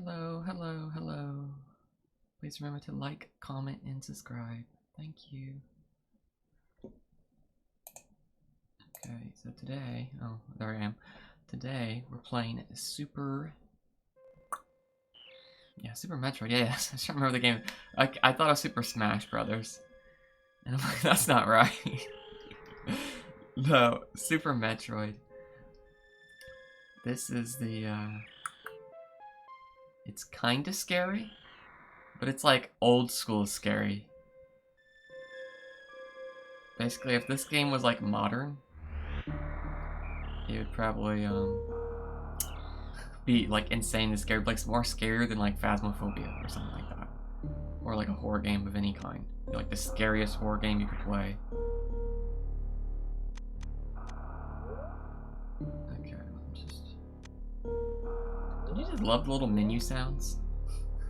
Hello, hello, hello. Please remember to like, comment, and subscribe. Thank you. Okay, so today, oh, there I am. Today, we're playing Super Metroid. Yeah, I was trying to remember the game. I thought of Super Smash Brothers. And I'm like, that's not right. No, Super Metroid. This is the, it's kinda scary, but it's like old school scary. Basically, if this game was like modern, it would probably, be like insanely scary, like more scarier than like Phasmophobia or something like that. Or like a horror game of any kind. Like the scariest horror game you could play. Okay, don't you just love the little menu sounds?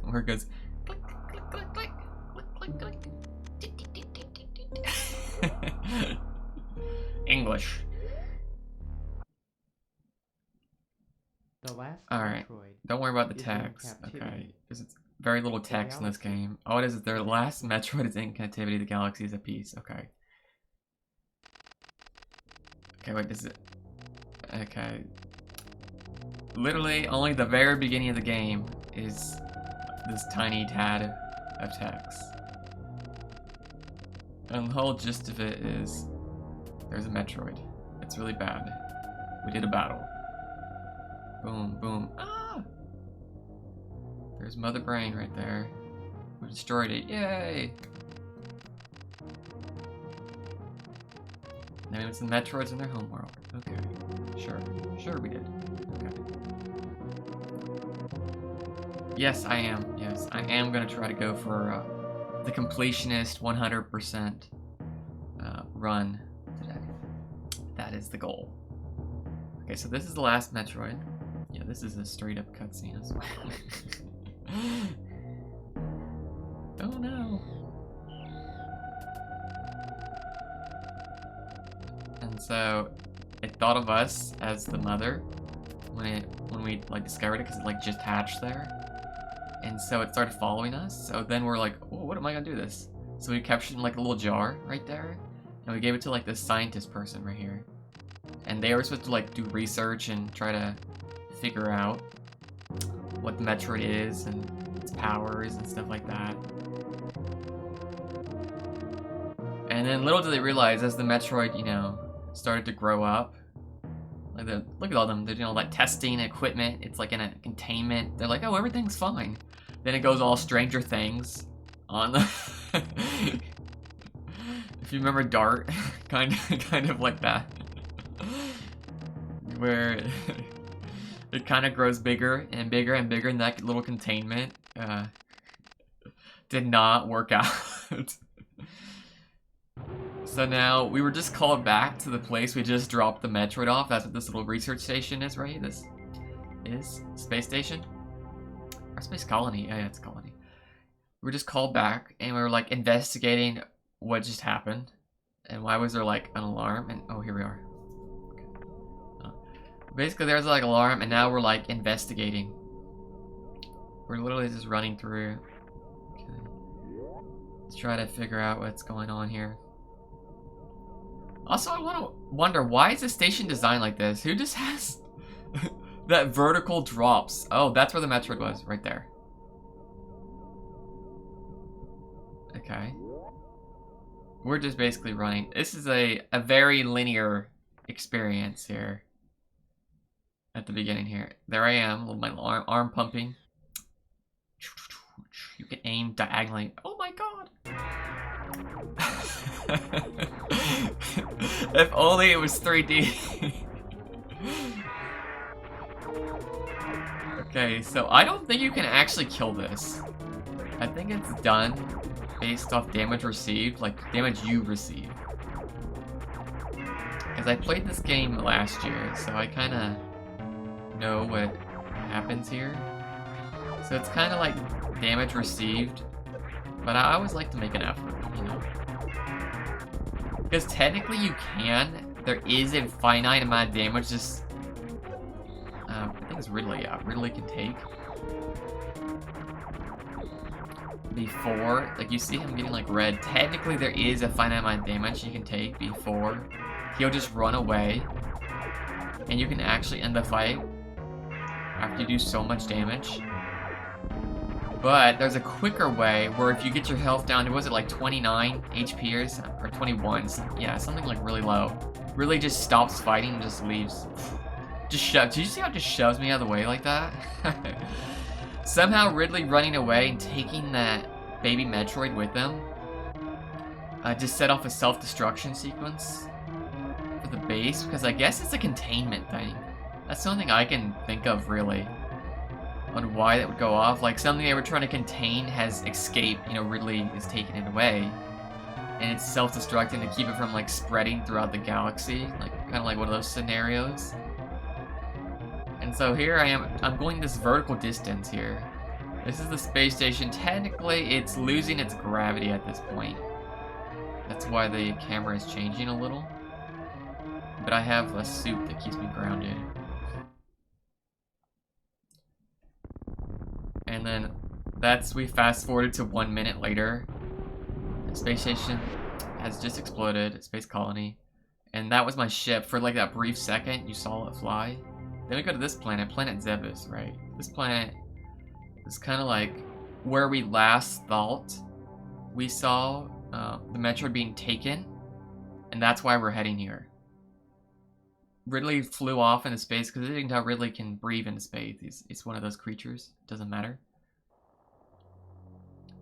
Where it goes click, click, click, click, click, click, click. English. Alright, don't worry about the text. Okay, there's very little text in this game. Oh, it is their last Metroid is in captivity, the galaxy is at peace. Okay. Okay, wait, is it? Okay. Literally, only the very beginning of the game is this tiny tad of text. And the whole gist of it is, there's a Metroid. It's really bad. We did a battle. Boom, boom. Ah! There's Mother Brain right there. We destroyed it. Yay! Now it's the Metroids in their homeworld. Okay. Sure. Sure we did. Okay. Yes, I am. Yes, I am gonna try to go for the completionist 100% run today. That is the goal. Okay, so this is the last Metroid. Yeah, this is a straight up cutscene as well. Oh no. And so it thought of us as the mother when we like discovered it, because it like just hatched there. And so it started following us. So then we're like, oh, what am I gonna do this? So we captured it in like a little jar right there, and we gave it to like this scientist person right here. And they were supposed to like do research and try to figure out what the Metroid is and its powers and stuff like that. And then little did they realize, as the Metroid, you know, started to grow up, like look at all them, they're doing all that testing equipment, it's like in a containment, they're like, oh, everything's fine. Then it goes all Stranger Things on the if you remember Dart, kind of like that. Where it kind of grows bigger and bigger and bigger, and that little containment did not work out. So now we were just called back to the place we just dropped the Metroid off. That's what this little research station is, right? This is space station or space colony. Yeah, it's a colony. We were just called back and we were like investigating what just happened and why was there like an alarm, and oh, here we are. Basically, there's like alarm, and now we're like investigating. We're literally just running through. Okay. Let's try to figure out what's going on here. Also, I wonder, why is the station designed like this? Who just has that vertical drops? Oh, that's where the Metroid was, right there. Okay. We're just basically running. This is a very linear experience here. At the beginning here. There I am, with my arm pumping. You can aim diagonally. Oh my god! If only it was 3D. Okay, so I don't think you can actually kill this. I think it's done based off damage received, like damage you receive. Because I played this game last year, so I kind of know what happens here. So it's kind of like damage received, but I always like to make an effort, you know. Because technically you can. There is a finite amount of damage just I think it's Ridley, yeah. Ridley can take. Before, like you see him getting like red. Technically there is a finite amount of damage you can take before. He'll just run away. And you can actually end the fight after you do so much damage. But there's a quicker way where if you get your health down to, was it like 29 HP or 21? Yeah, something like really low. Really just stops fighting and just leaves. Just shoves. Did you see how it just shoves me out of the way like that? Somehow Ridley running away and taking that baby Metroid with him just set off a self-destruction sequence for the base, because I guess it's a containment thing. That's the only thing I can think of really on why that would go off. Like something they were trying to contain has escaped, you know, Ridley is taking it away. And it's self-destructing to keep it from like spreading throughout the galaxy, like kind of like one of those scenarios. And so here I am, I'm going this vertical distance here. This is the space station. Technically, it's losing its gravity at this point. That's why the camera is changing a little. But I have a suit that keeps me grounded. And then we fast forwarded to 1 minute later. The space station has just exploded, space colony. And that was my ship. For like that brief second, you saw it fly. Then we go to this planet, Planet Zebus, right? This planet is kind of like where we last thought we saw the Metroid being taken. And that's why we're heading here. Ridley flew off into space because I think how Ridley can breathe into space. He's one of those creatures. Doesn't matter.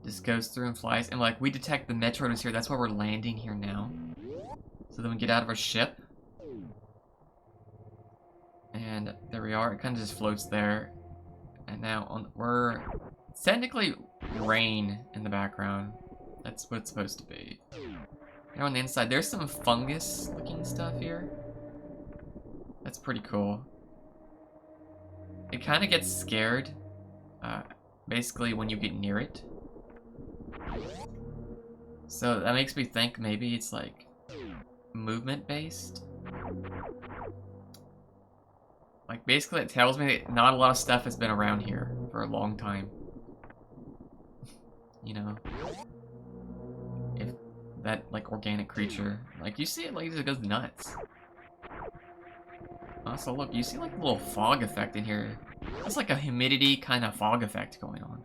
Just goes through and flies. And like we detect the Metroid is here. That's why we're landing here now. So then we get out of our ship. And there we are. It kind of just floats there. And now we're technically rain in the background. That's what it's supposed to be. Now on the inside, there's some fungus looking stuff here. That's pretty cool. It kind of gets scared, basically when you get near it. So that makes me think maybe it's like movement based. Like basically it tells me that not a lot of stuff has been around here for a long time. You know? If that like organic creature, like you see it like it goes nuts. Also look, you see like a little fog effect in here. That's like a humidity kind of fog effect going on.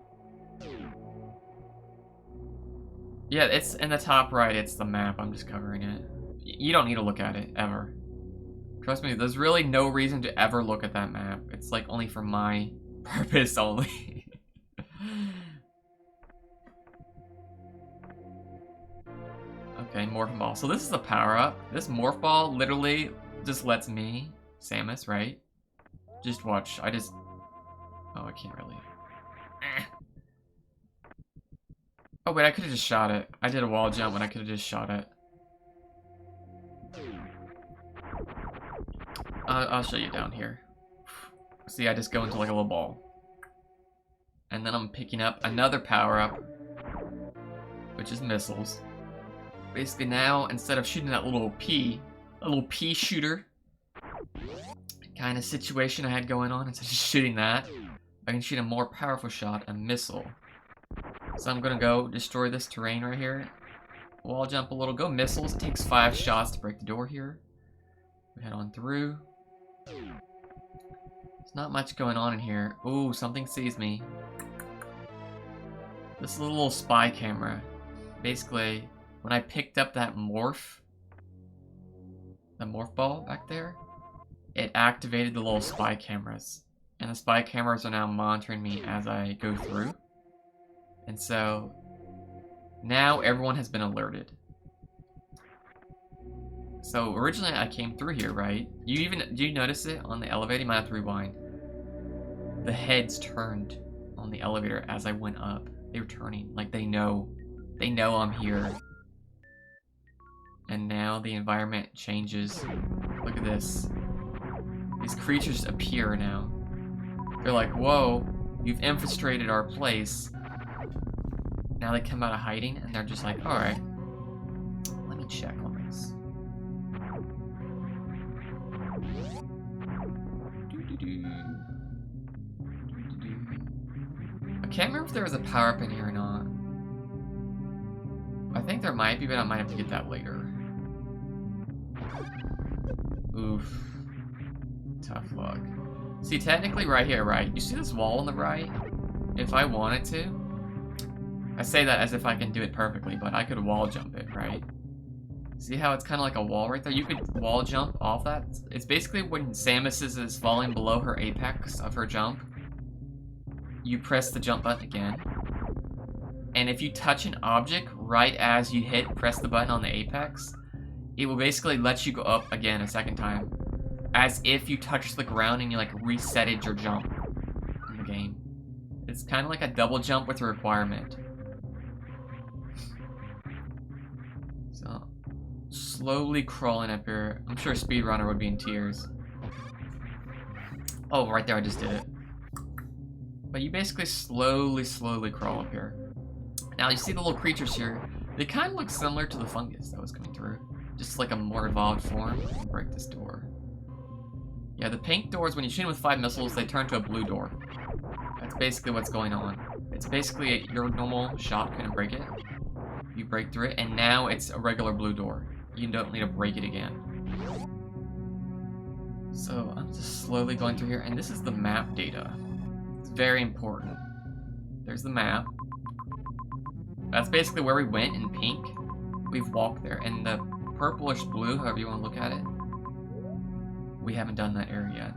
Yeah, it's in the top right, it's the map, I'm just covering it. You don't need to look at it, ever. Trust me, there's really no reason to ever look at that map. It's like only for my purpose only. Okay, morph ball. So this is a power up. This morph ball literally just lets me, Samus, right? Just watch. Oh, I can't really. Oh wait, I could have just shot it. I did a wall jump and I could have just shot it. I'll show you down here. See, I just go into like a little ball. And then I'm picking up another power-up, which is missiles. Basically now, instead of shooting that little pea shooter kind of situation I had going on, instead of just shooting that, I can shoot a more powerful shot, a missile. So I'm gonna go destroy this terrain right here. Wall jump a little, go missiles. It takes 5 shots to break the door here. We head on through. There's not much going on in here. Ooh, something sees me. This is a little spy camera. Basically, when I picked up that morph ball back there, it activated the little spy cameras. And the spy cameras are now monitoring me as I go through. And so, now everyone has been alerted. So originally I came through here, right? Do you notice it on the elevator? You might have to rewind. The heads turned on the elevator as I went up. They were turning, like they know I'm here. And now the environment changes. Look at this. These creatures appear now. They're like, whoa, you've infiltrated our place. Now they come out of hiding and they're just like, alright, let me check on this. can't remember if there was a power-up in here or not. I think there might be, but I might have to get that later. Oof. Tough luck. See, technically right here, right? You see this wall on the right? If I wanted to, I say that as if I can do it perfectly, but I could wall jump it, right? See how it's kind of like a wall right there? You could wall jump off that. It's basically when Samus is falling below her apex of her jump, you press the jump button again. And if you touch an object right as you press the button on the apex, it will basically let you go up again a second time. As if you touched the ground and you like resetted your jump in the game. It's kind of like a double jump with a requirement. So, slowly crawling up here. I'm sure a speedrunner would be in tears. Oh, right there, I just did it. But you basically slowly crawl up here. Now, you see the little creatures here. They kind of look similar to the fungus that was coming through. Just like a more evolved form. Break this door. Yeah, the pink doors, when you shoot them with 5 missiles, they turn to a blue door. That's basically what's going on. It's basically your normal shot couldn't break it. You break through it, and now it's a regular blue door. You don't need to break it again. So, I'm just slowly going through here, and this is the map data. It's very important. There's the map. That's basically where we went in pink. We've walked there, and the purplish blue, however you want to look at it, we haven't done that area yet.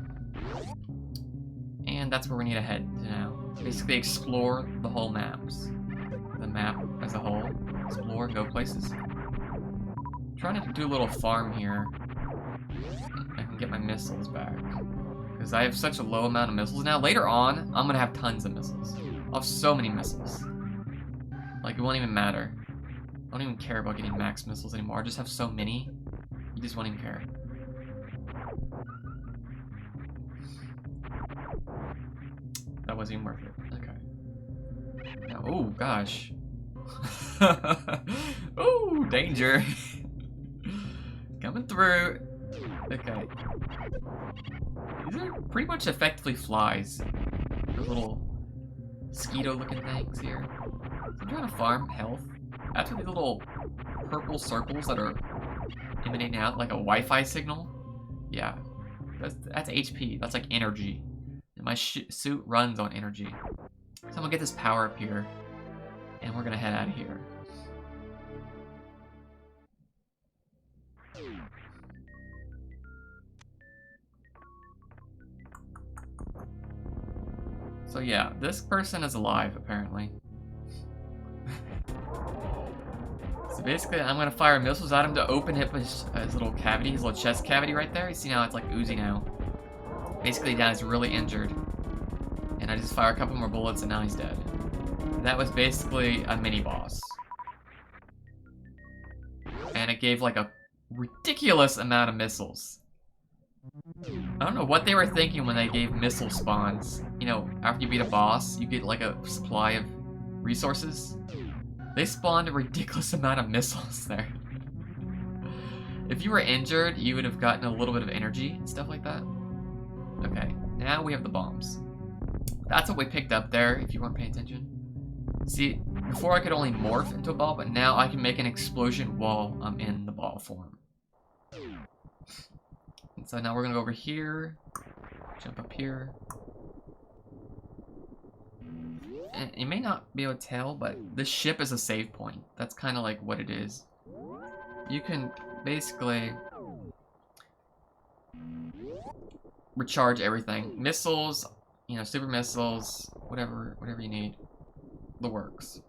And that's where we need to head to now. Basically explore the whole maps. The map as a whole. Explore, go places. I'm trying to do a little farm here. I can get my missiles back. Because I have such a low amount of missiles now. Later on, I'm going to have tons of missiles. I'll have so many missiles. Like, it won't even matter. I don't even care about getting max missiles anymore. I just have so many. You just won't even care. That wasn't even worth it. Okay. Now, oh, gosh. Oh, danger. Coming through. Okay. These are pretty much effectively flies. The little mosquito-looking things here. So I'm trying to farm health. After these little purple circles that are emanating out like a Wi-Fi signal. Yeah. That's HP. That's like energy. And my suit runs on energy. So I'm gonna get this power up here. And we're gonna head out of here. So yeah, this person is alive apparently. So basically, I'm gonna fire missiles at him to open his little cavity, his little chest cavity right there. You see now it's like oozing out. Basically, now he's really injured. And I just fire a couple more bullets and now he's dead. And that was basically a mini boss. And it gave like a ridiculous amount of missiles. I don't know what they were thinking when they gave missile spawns. You know, after you beat a boss, you get like a supply of resources. They spawned a ridiculous amount of missiles there. If you were injured, you would have gotten a little bit of energy and stuff like that. Okay, now we have the bombs. That's what we picked up there, if you weren't paying attention. See, before I could only morph into a ball, but now I can make an explosion while I'm in the ball form. And so now we're gonna go over here, jump up here. And you may not be able to tell, but this ship is a save point. That's kind of like what it is. You can basically recharge everything. Missiles, you know, super missiles, whatever you need. The works.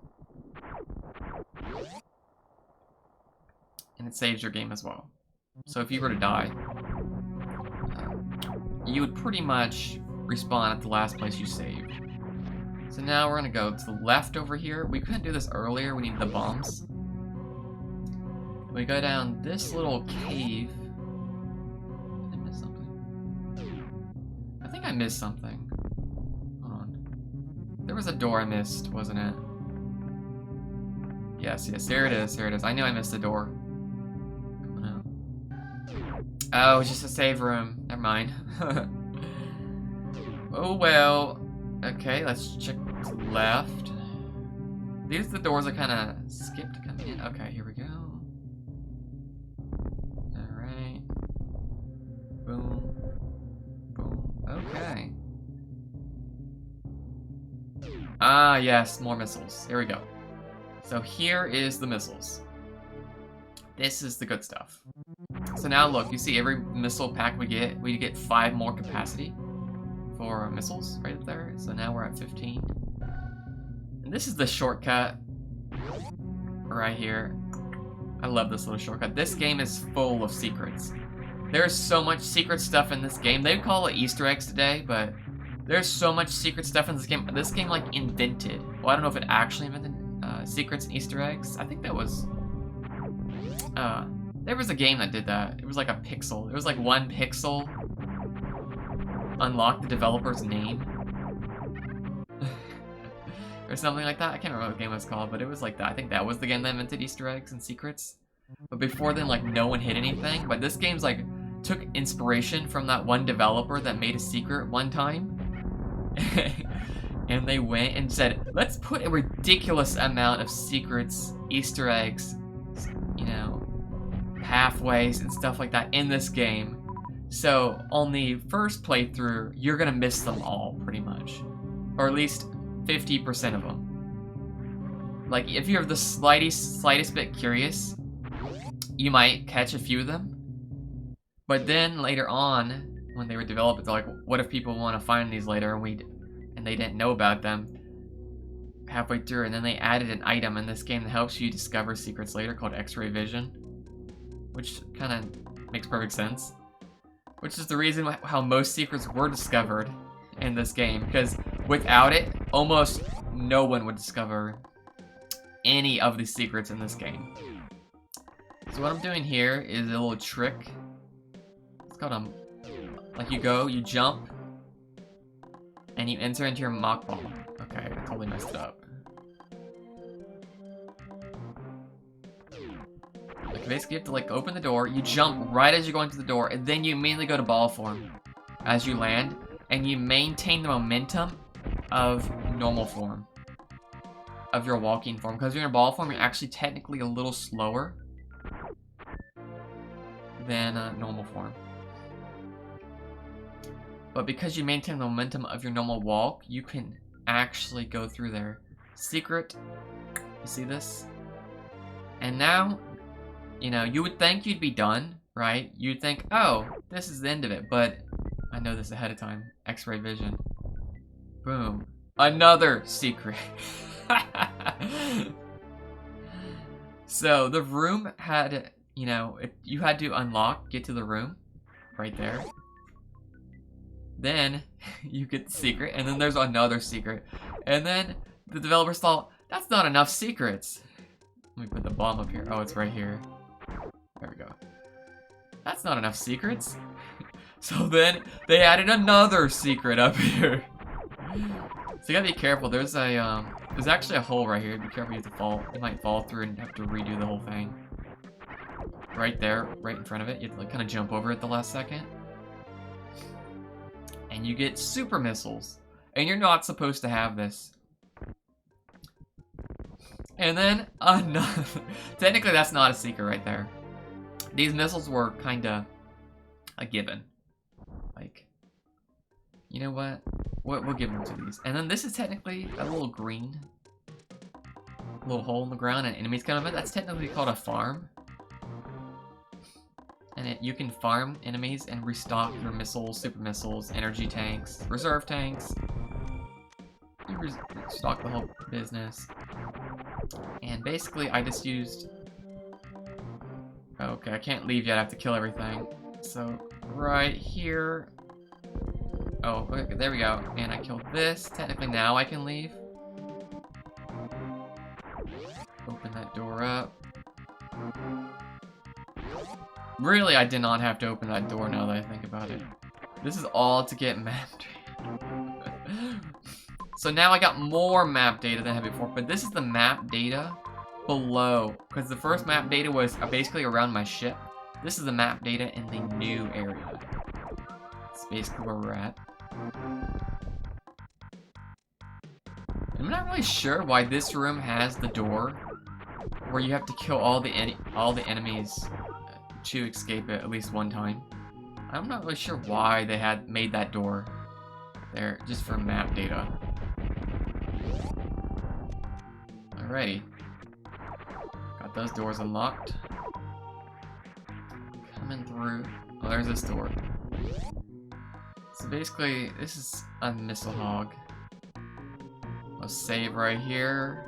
And it saves your game as well. So if you were to die, you would pretty much respawn at the last place you saved. So now we're gonna go to the left over here. We couldn't do this earlier, we needed the bombs. We go down this little cave. Did I miss something? I think I missed something. Hold on. There was a door I missed, wasn't it? Yes, there it is, I knew I missed a door. Coming out. Oh, it's just a save room. Never mind. Oh well. Okay, let's check to the left. These are the doors I kind of skipped coming in. Okay, here we go. Alright. Boom. Boom. Okay. Ah, yes, more missiles. Here we go. So here is the missiles. This is the good stuff. So now look, you see every missile pack we get 5 more capacity for missiles right there. So now we're at 15. And this is the shortcut right here. I love this little shortcut. This game is full of secrets. There's so much secret stuff in this game. They call it Easter eggs today, but there's so much secret stuff in this game. This game like invented. Well, I don't know if it actually invented secrets and Easter eggs. I think that was there was a game that did that. It was like a pixel. It was like 1 pixel unlocked the developer's name. Or something like that. I can't remember what the game was called, but it was like that. I think that was the game that invented Easter eggs and secrets. But before then, like, no one hid anything. But this game's like took inspiration from that one developer that made a secret one time. And they went and said, let's put a ridiculous amount of secrets, Easter eggs, you know, pathways and stuff like that in this game. So on the first playthrough, you're gonna miss them all pretty much, or at least 50% of them. Like if you're the slightest bit curious, you might catch a few of them. But then later on, when they were developed, they're like, what if people want to find these later and they didn't know about them halfway through, and then they added an item in this game that helps you discover secrets later called X-ray vision, which kind of makes perfect sense. Which is the reason how most secrets were discovered in this game, because without it, almost no one would discover any of the secrets in this game. So what I'm doing here is a little trick. It's called like you jump, and you enter into your mock ball. Okay, I totally messed it up. Like basically you have to like open the door, you jump right as you're going through the door, and then you immediately go to ball form as you land, and you maintain the momentum of normal form, of your walking form. Because you're in ball form, you're actually technically a little slower than normal form. But because you maintain the momentum of your normal walk, you can actually go through there. Secret, you see this? And now, you know, you would think you'd be done, right? You'd think, oh, this is the end of it, but I know this ahead of time. X-ray vision. Boom. Another secret. So the room had, you know, you had to get to the room right there. Then you get the secret, and then there's another secret. And then the developers thought, that's not enough secrets. Let me put the bomb up here. Oh, it's right here. There we go. That's not enough secrets. So then they added another secret up here. So you gotta be careful. There's actually a hole right here. Be careful, you have to fall. You might fall through and have to redo the whole thing. Right there, right in front of it. You have to like kind of jump over it the last second. And you get super missiles. And you're not supposed to have this. And then another. Technically, that's not a secret right there. These missiles were kind of a given. Like, you know what? We'll give them to these. And then this is technically a little green, little hole in the ground, and enemies come up. That's technically called a farm. And you can farm enemies and restock your missiles, super missiles, energy tanks, reserve tanks. You restock the whole business. And basically, I just used... Okay, I can't leave yet. I have to kill everything. So, right here... Oh, okay, there we go. And I killed this. Technically, now I can leave. Open that door up. Really, I did not have to open that door now that I think about it. This is all to get map data. So now I got more map data than I had before, but this is the map data below. Because the first map data was basically around my ship. This is the map data in the new area. That's basically where we're at. I'm not really sure why this room has the door where you have to kill all the enemies to escape it at least one time. I'm not really sure why they had made that door there, just for map data. Alrighty. Got those doors unlocked. Coming through. Oh, there's this door. So basically, this is a missile hog. I'll save right here.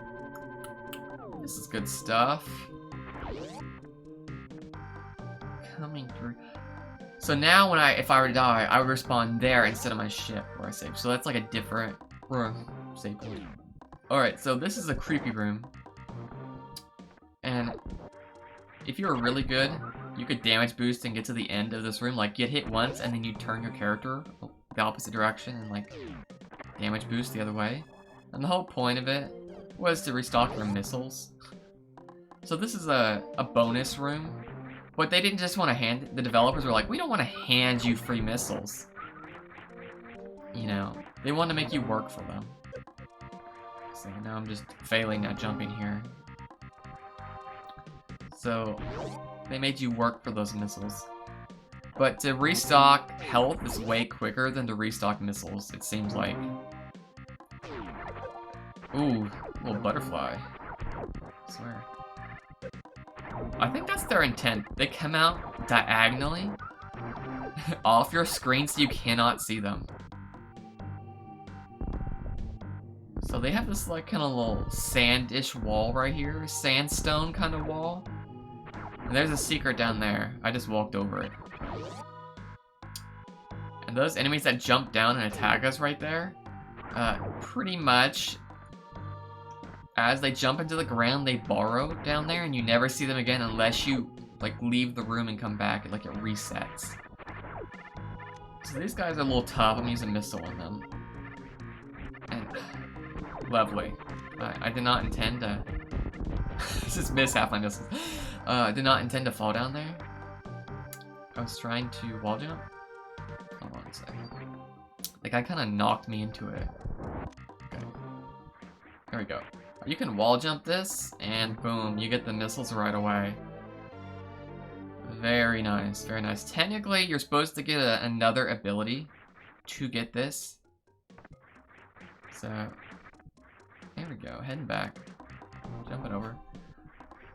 This is good stuff. Coming through. So now if I were to die, I would respawn there instead of my ship where I saved. So that's like a different save point. Alright, so this is a creepy room. And if you were really good, you could damage boost and get to the end of this room. Like, get hit once and then you turn your character the opposite direction and like damage boost the other way. And the whole point of it was to restock your missiles. So this is a bonus room. But they didn't just want to hand... The developers were like, we don't want to hand you free missiles. You know, they want to make you work for them. So now I'm just failing at jumping here. So, they made you work for those missiles. But to restock health is way quicker than to restock missiles, it seems like. Ooh, little butterfly. I swear. I think that's their intent. They come out diagonally off your screen so you cannot see them. So they have this like kind of little sandish wall right here, sandstone kind of wall. And there's a secret down there. I just walked over it. And those enemies that jump down and attack us right there, pretty much as they jump into the ground, they burrow down there, and you never see them again unless you like leave the room and come back. Like it resets. So these guys are a little tough. I'm using a missile on them. And lovely. I did not intend to. Just miss half my missiles. I did not intend to fall down there. I was trying to wall jump. Hold on a second. The guy kind of knocked me into it. Okay. There we go. You can wall jump this, and boom, you get the missiles right away. Very nice, very nice. Technically, you're supposed to get another ability to get this. So, there we go, heading back. Jumping over.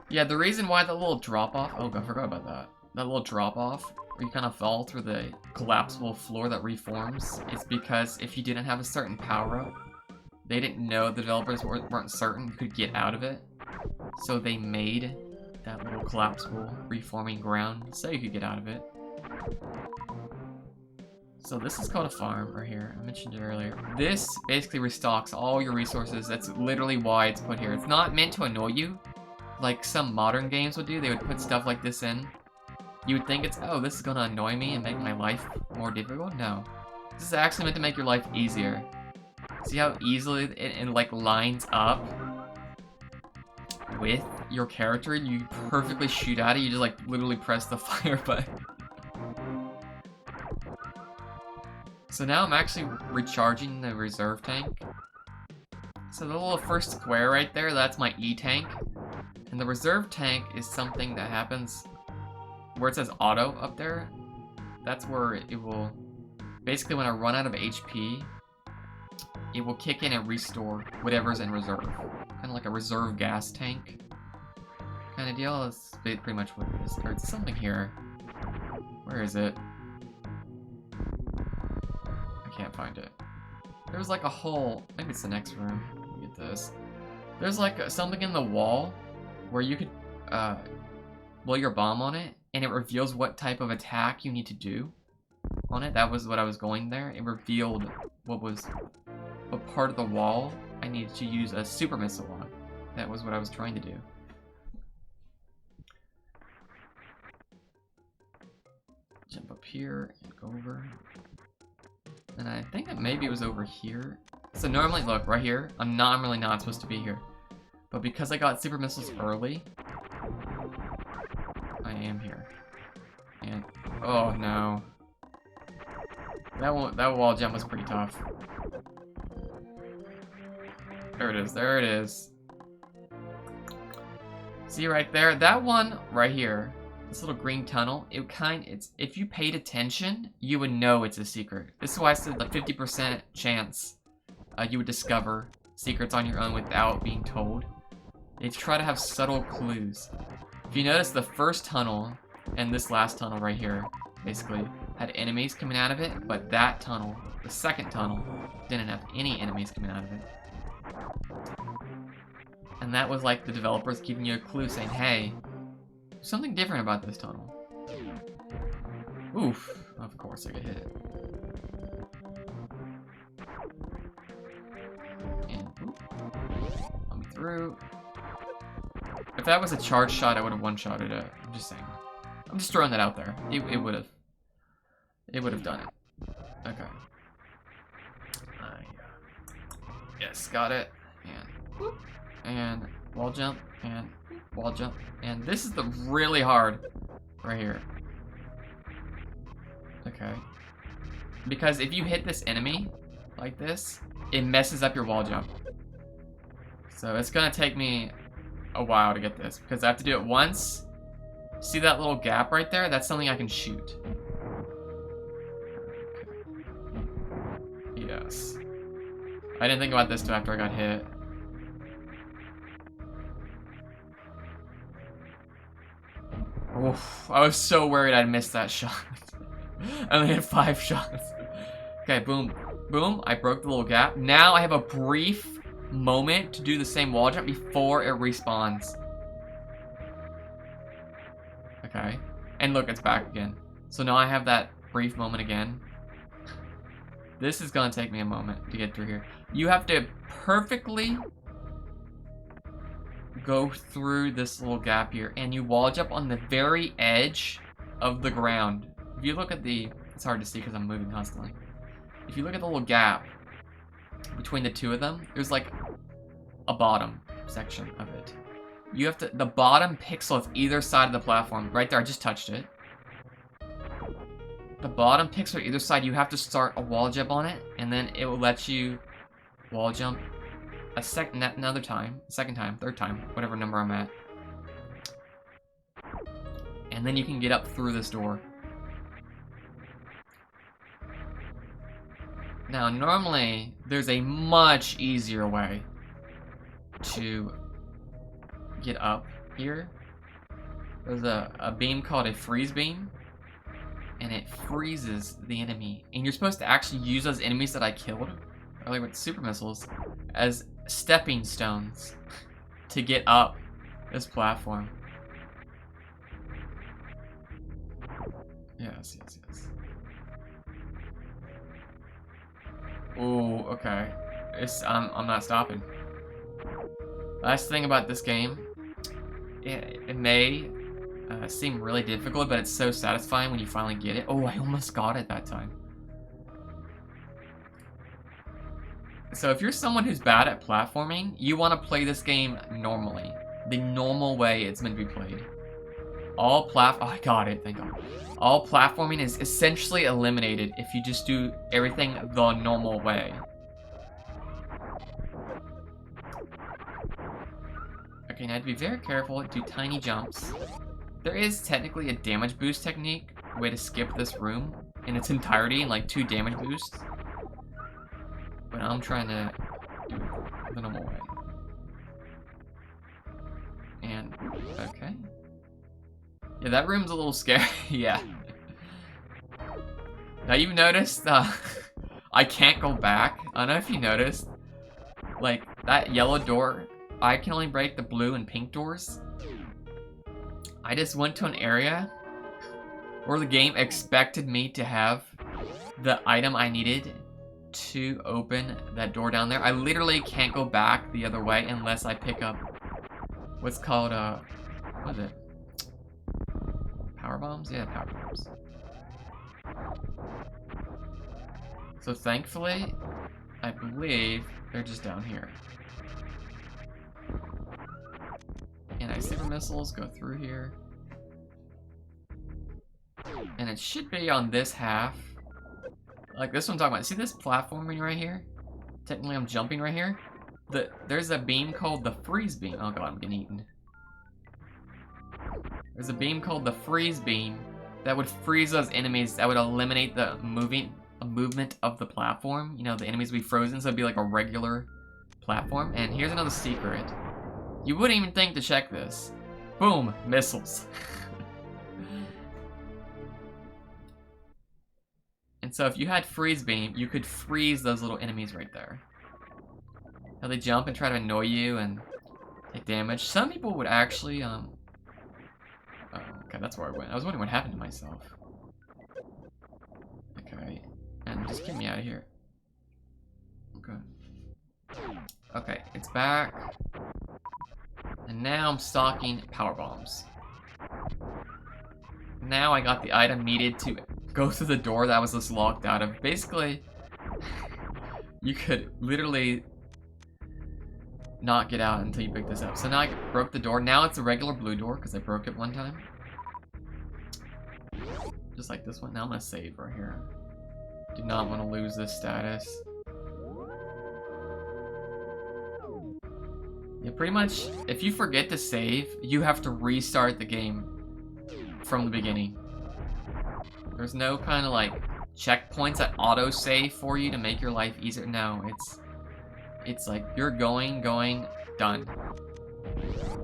Yeah, the reason why the little drop-off... Oh, I forgot about that. That little drop-off, where you kind of fall through the collapsible floor that reforms, is because if you didn't have a certain power-up, they didn't know, the developers weren't certain you could get out of it. So they made that little collapsible reforming ground so you could get out of it. So this is called a farm right here. I mentioned it earlier. This basically restocks all your resources. That's literally why it's put here. It's not meant to annoy you like some modern games would do. They would put stuff like this in. You would think it's, oh, this is gonna annoy me and make my life more difficult. No. This is actually meant to make your life easier. See how easily it like lines up with your character? You perfectly shoot at it. You just like literally press the fire button. So now I'm actually recharging the reserve tank. So the little first square right there, that's my E-tank. And the reserve tank is something that happens where it says auto up there. That's where it will, basically when I run out of HP, it will kick in and restore whatever's in reserve. Kind of like a reserve gas tank kind of deal. That's pretty much what it is. There's something here. Where is it? I can't find it. There's like a hole. Maybe it's the next room. Let me get this. There's like something in the wall where you could blow your bomb on it, and it reveals what type of attack you need to do on it. That was what I was going there. It revealed what part of the wall I needed to use a super missile on. That was what I was trying to do. Jump up here and go over. And I think that maybe it was over here. So normally, look, right here, I'm normally not supposed to be here. But because I got super missiles early, I am here. And, oh no. That wall jump was pretty tough. There it is. There it is. See right there? That one right here. This little green tunnel. It's if you paid attention, you would know it's a secret. This is why I said the 50% chance you would discover secrets on your own without being told. They try to have subtle clues. If you notice, the first tunnel and this last tunnel right here basically had enemies coming out of it, but that tunnel, the second tunnel, didn't have any enemies coming out of it. And that was like the developers giving you a clue saying, hey, there's something different about this tunnel. Oof, of course I get hit. And oof, let me through. If that was a charge shot, I would have one-shotted it. I'm just saying. I'm just throwing that out there. It would have. It would have done it. Okay. Yes, got it. And whoop, and wall jump, and wall jump, and this is the really hard right here. Okay. Because if you hit this enemy like this, it messes up your wall jump. So it's gonna take me a while to get this because I have to do it once. See that little gap right there? That's something I can shoot. Okay. Yes. I didn't think about this till after I got hit. Oof, I was so worried I'd miss that shot. I only had 5 shots. Okay, boom, boom. I broke the little gap. Now I have a brief moment to do the same wall jump before it respawns. Okay, and look, it's back again. So now I have that brief moment again. This is gonna take me a moment to get through here. You have to perfectly go through this little gap here, and you wall jump on the very edge of the ground. If you look at the, it's hard to see because I'm moving constantly. If you look at the little gap between the two of them, there's like a bottom section of it. You have to, the bottom pixel of either side of the platform, right there, I just touched it. The bottom pixel either side, you have to start a wall jump on it, and then it will let you wall jump another time, second time, third time, whatever number I'm at. And then you can get up through this door. Now, normally, there's a much easier way to get up here. There's a beam called a freeze beam, and it freezes the enemy. And you're supposed to actually use those enemies that I killed earlier with super missiles as stepping stones to get up this platform. Yes, yes, yes. Ooh, okay. I'm not stopping. Last thing about this game, it may seem really difficult, but it's so satisfying when you finally get it. Oh, I almost got it that time. So if you're someone who's bad at platforming, you want to play this game normally. The normal way it's meant to be played. Oh, I got it, thank God. All platforming is essentially eliminated if you just do everything the normal way. Okay, now to be very careful, do tiny jumps. There is technically a damage boost technique, a way to skip this room in its entirety in like 2 damage boosts. But I'm trying to do it the normal way. And, okay. Yeah, that room's a little scary, yeah. Now you've noticed, I can't go back. I don't know if you noticed. Like, that yellow door, I can only break the blue and pink doors. I just went to an area where the game expected me to have the item I needed to open that door down there. I literally can't go back the other way unless I pick up what's called, what is it? Power bombs? Yeah, power bombs. So thankfully, I believe they're just down here. And I super missiles go through here. And it should be on this half. Like this one I'm talking about. See this platforming right here? Technically I'm jumping right here. there's a beam called the freeze beam. Oh god, I'm getting eaten. There's a beam called the freeze beam that would freeze those enemies. That would eliminate the movement of the platform. You know, the enemies would be frozen, so it'd be like a regular platform. And here's another secret. You wouldn't even think to check this. Boom, missiles. And so if you had freeze beam, you could freeze those little enemies right there. Now they jump and try to annoy you and take damage. Some people would actually, oh, okay, that's where I went. I was wondering what happened to myself. Okay, and just get me out of here. Okay. Okay, it's back. And now I'm stocking power bombs. Now I got the item needed to go through the door that was just locked out of. Basically, you could literally not get out until you pick this up. So now I broke the door. Now it's a regular blue door because I broke it one time. Just like this one. Now I'm gonna save right here. Do not want to lose this status. Yeah, pretty much, if you forget to save, you have to restart the game from the beginning. There's no kind of like checkpoints that auto-save for you to make your life easier. No, it's like you're going, done.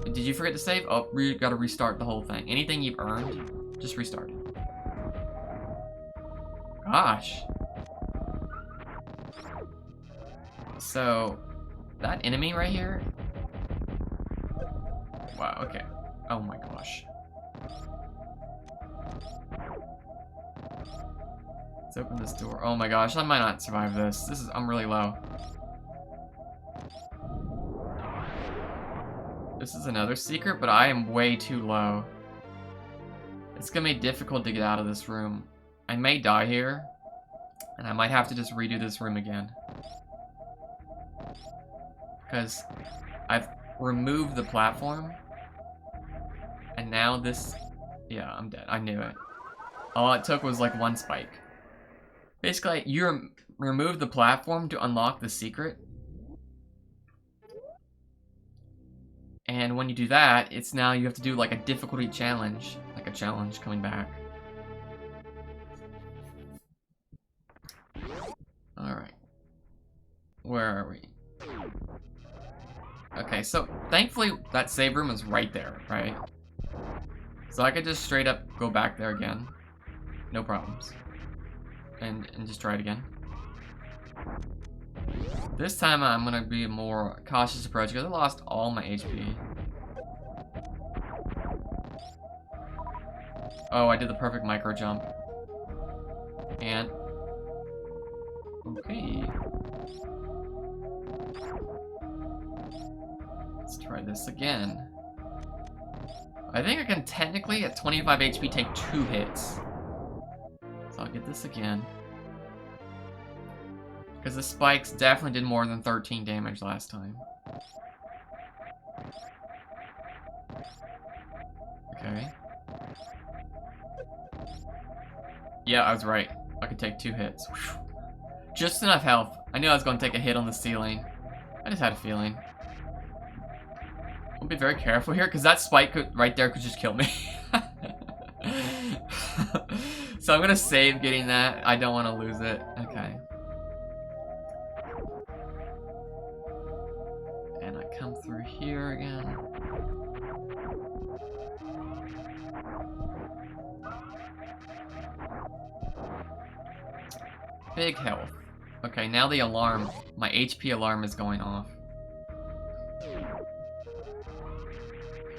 Did you forget to save? Oh, you gotta restart the whole thing. Anything you've earned, just restart it. Gosh. So, that enemy right here. Wow, okay. Oh my gosh. Let's open this door. Oh my gosh, I might not survive this. I'm really low. This is another secret, but I am way too low. It's gonna be difficult to get out of this room. I may die here, and I might have to just redo this room again. Because I've removed the platform, and now this... Yeah, I'm dead. I knew it. All it took was like one spike. Basically, you remove the platform to unlock the secret. And when you do that, it's now you have to do like a difficulty challenge. Like a challenge coming back. Alright. Where are we? Okay, so thankfully that save room is right there, right? So I could just straight up go back there again. No problems. And just try it again. This time I'm gonna be a more cautious approach because I lost all my HP. Oh, I did the perfect micro jump. And okay. Let's try this again. I think I can technically at 25 HP take 2 hits. So I'll get this again. Because the spikes definitely did more than 13 damage last time. Okay. Yeah, I was right. I could take 2 hits. Whew. Just enough health. I knew I was going to take a hit on the ceiling. I just had a feeling. I'll be very careful here, because that spike right there could just kill me. So I'm going to save getting that. I don't want to lose it. Okay. And I come through here again. Big health. Okay, now the alarm, my HP alarm is going off.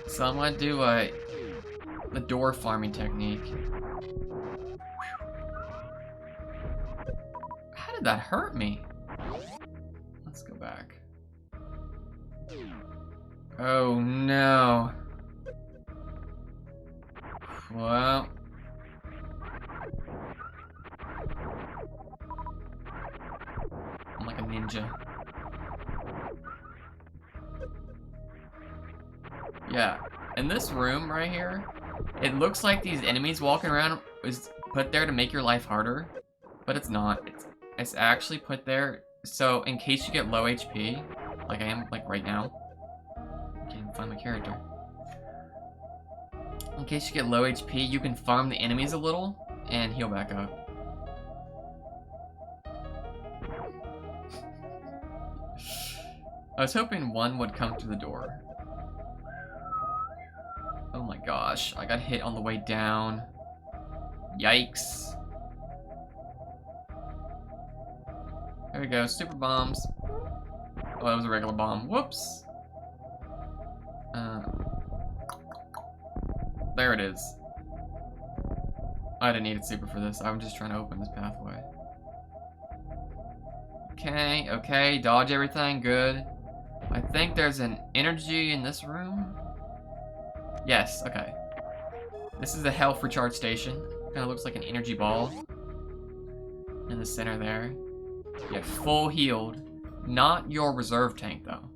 So I'm gonna do the door farming technique. How did that hurt me? Let's go back. Oh no. Well. I'm like a ninja. Yeah, in this room right here, it looks like these enemies walking around is put there to make your life harder, but it's not. It's actually put there so in case you get low HP, like I am like right now. Can't even find my character. In case you get low HP, you can farm the enemies a little and heal back up. I was hoping one would come to the door. Oh my gosh, I got hit on the way down. Yikes. There we go, super bombs. Oh, that was a regular bomb. Whoops. There it is. I didn't need a super for this. I'm just trying to open this pathway. Okay, okay, dodge everything, good. I think there's an energy in this room. Yes, okay. This is the health recharge station. Kinda looks like an energy ball. In the center there. Yeah, full healed. Not your reserve tank, though.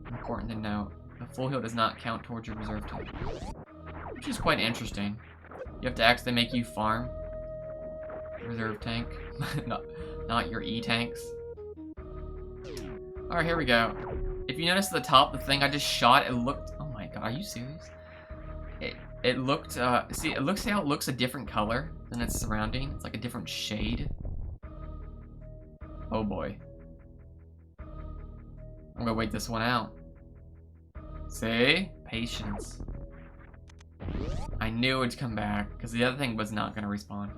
Important to note. The full heal does not count towards your reserve tank. Which is quite interesting. You have to actually make you farm reserve tank, not your E-tanks. Alright, here we go. If you notice at the top, the thing I just shot, it looked... Oh my god, are you serious? It looked, see, it looks how it looks a different color than its surrounding. It's like a different shade. Oh boy. I'm gonna wait this one out. See? Patience. I knew it'd come back, because the other thing was not gonna respawn.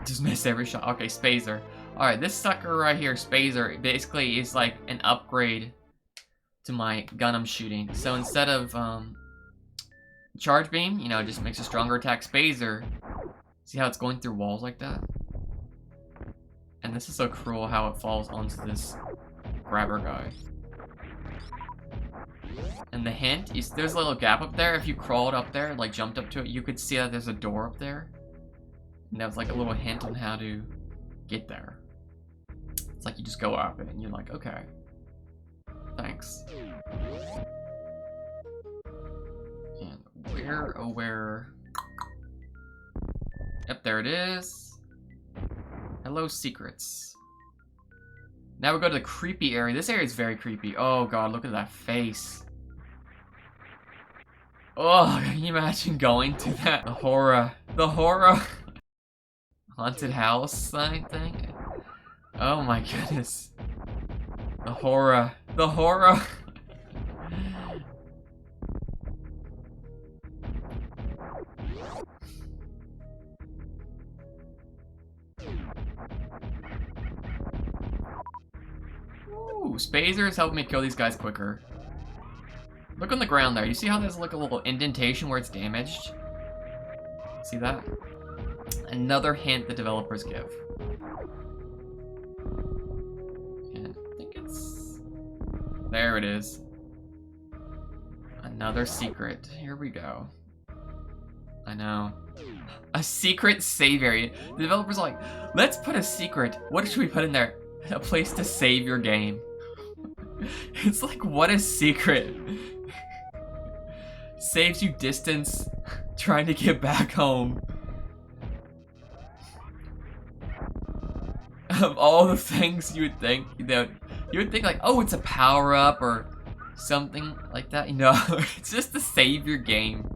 Just missed every shot. Okay, Spazer. Alright, this sucker right here, Spazer, basically is like an upgrade to my gun I'm shooting. So instead of charge beam, you know, it just makes a stronger attack. Spazer, see how it's going through walls like that? And this is so cruel how it falls onto this grabber guy. And the hint is there's a little gap up there. If you crawled up there, like jumped up to it, you could see that there's a door up there. And that was like a little hint on how to get there. It's like you just go up it and you're like, okay. Thanks. And where, oh where? Yep, there it is. Hello, secrets. Now we go to the creepy area. This area is very creepy. Oh god, look at that face. Oh, can you imagine going to that? The horror. The horror. Haunted house thing? Oh my goodness. The horror. The horror. Ooh, Spazer is helping me kill these guys quicker. Look on the ground there. You see how there's like a little indentation where it's damaged? See that? Another hint the developers give. And I think it's... There it is. Another secret. Here we go. I know. A secret save area. The developers are like, let's put a secret. What should we put in there? A place to save your game. It's like, what is secret? Saves you distance trying to get back home. Of all the things you would think, you would think like, oh, it's a power-up or something like that. No, it's just to save your game.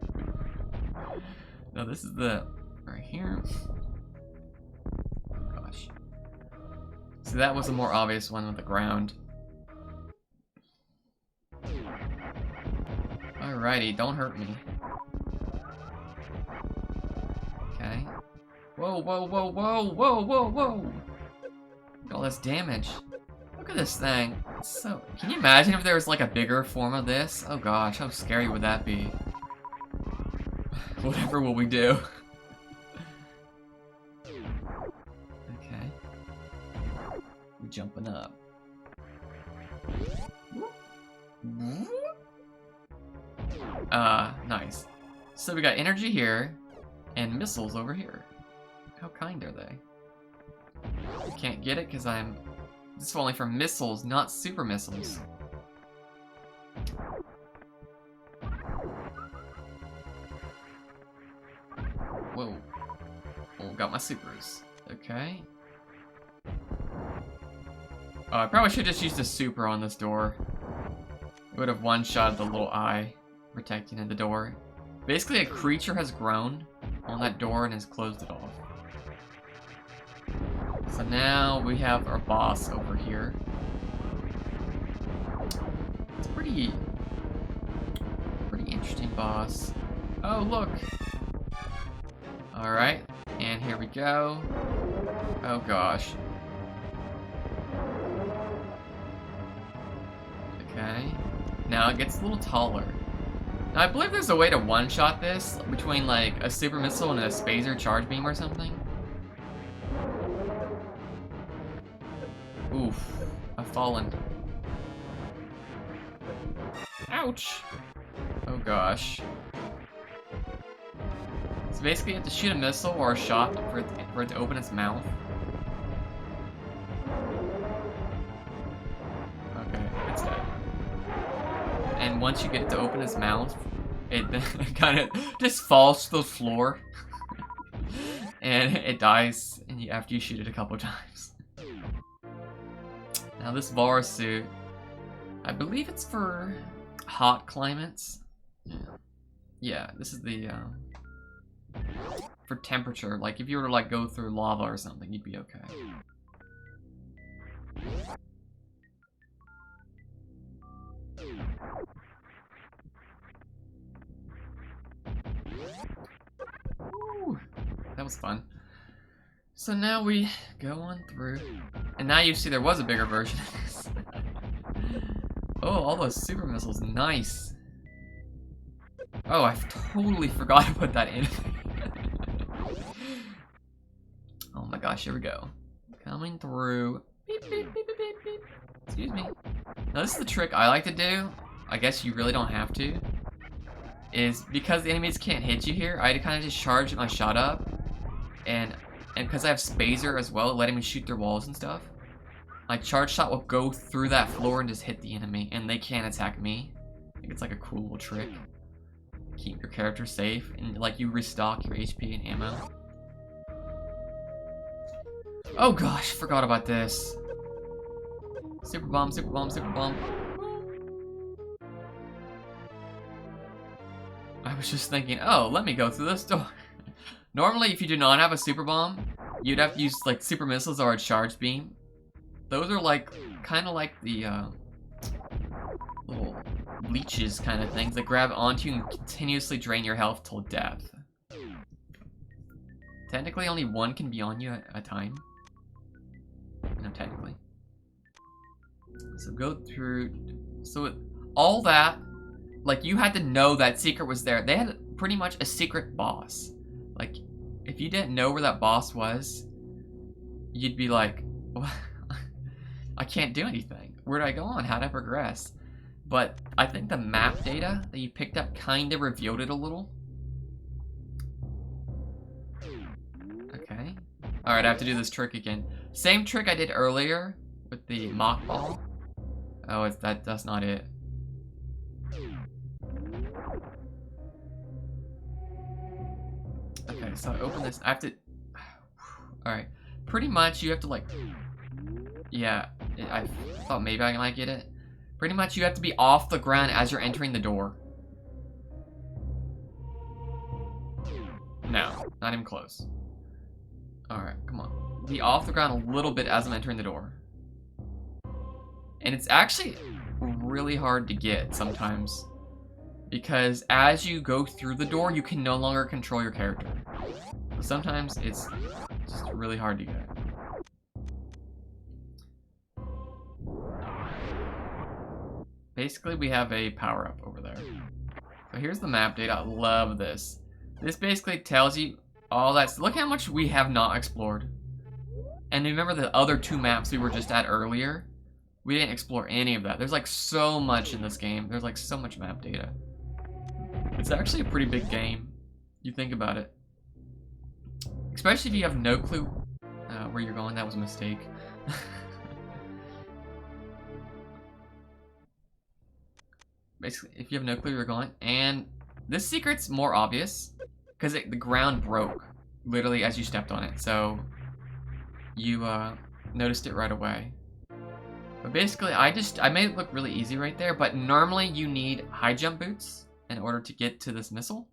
No, this is the, right here. Oh, gosh. So that was a more obvious one with the ground. Alrighty, don't hurt me. Okay. Whoa, whoa, whoa, whoa, whoa, whoa, whoa! Look at all this damage. Look at this thing. It's so... Can you imagine if there was like a bigger form of this? Oh gosh, how scary would that be? Whatever will we do? Okay. We're jumping up. Nice. So we got energy here, and missiles over here. How kind are they? I can't get it because this is only for missiles, not super missiles. Whoa. Oh, got my supers. Okay. I probably should just use the super on this door. It would have one-shot the little eye protecting the door. Basically, a creature has grown on that door and has closed it off. So now we have our boss over here. It's pretty interesting boss. Oh, look. All right, and here we go. Oh gosh. Okay. Now it gets a little taller. Now I believe there's a way to one-shot this between like a super missile and a phaser charge beam or something. Oof. I've fallen. Ouch. Oh gosh. So basically you have to shoot a missile or a shot for it to open its mouth. Okay, it's dead. And once you get it to open its mouth, it kind of just falls to the floor. And it dies after you shoot it a couple times. Now this Vara suit, I believe it's for hot climates. Yeah, this is the for temperature. Like if you were to like go through lava or something, you'd be okay. Ooh, that was fun. So now we go on through, and now you see there was a bigger version of this. Oh, all those super missiles, nice. Oh, I totally forgot to put that in. Oh my gosh, here we go. Coming through. Beep, beep, beep, beep, beep, beep. Excuse me. Now this is the trick I like to do. I guess you really don't have to. Is because the enemies can't hit you here, I kind of just charge my shot up. And because I have Spazer as well, letting me shoot their walls and stuff. My charge shot will go through that floor and just hit the enemy, and they can't attack me. I think it's like a cool little trick. Keep your character safe, and like you restock your HP and ammo. Oh gosh, forgot about this. Super bomb, super bomb, super bomb. I was just thinking, oh, let me go through this door. Normally, if you do not have a super bomb, you'd have to use like super missiles or a charge beam. Those are like, kind of like the little leeches kind of things that grab onto you and continuously drain your health till death. Technically, only one can be on you at a time. No, technically. So go through. So all that, like you had to know that secret was there. They had pretty much a secret boss. Like, if you didn't know where that boss was, you'd be like, what? I can't do anything. Where do I go on? How do I progress? But I think the map data that you picked up kind of revealed it a little. Okay. Alright, I have to do this trick again. Same trick I did earlier with the mock ball. Oh, that's not it. Okay, so I open this. I have to... Alright. Pretty much you have to like... Yeah, I thought maybe I might get it. Pretty much you have to be off the ground as you're entering the door. No, not even close. Alright, come on. Be off the ground a little bit as I'm entering the door. And it's actually really hard to get sometimes. Because as you go through the door, you can no longer control your character. So sometimes it's just really hard to get. Basically, we have a power-up over there. So here's the map data. I love this. This basically tells you all that. Look how much we have not explored. And remember the other two maps we were just at earlier? We didn't explore any of that. There's like so much in this game. There's like so much map data. It's actually a pretty big game. You think about it. Especially if you have no clue where you're going. That was a mistake. Basically, if you have no clue where you're going. And this secret's more obvious. Because the ground broke. Literally as you stepped on it. So, you noticed it right away. But basically, I made it look really easy right there, but normally you need high jump boots in order to get to this missile.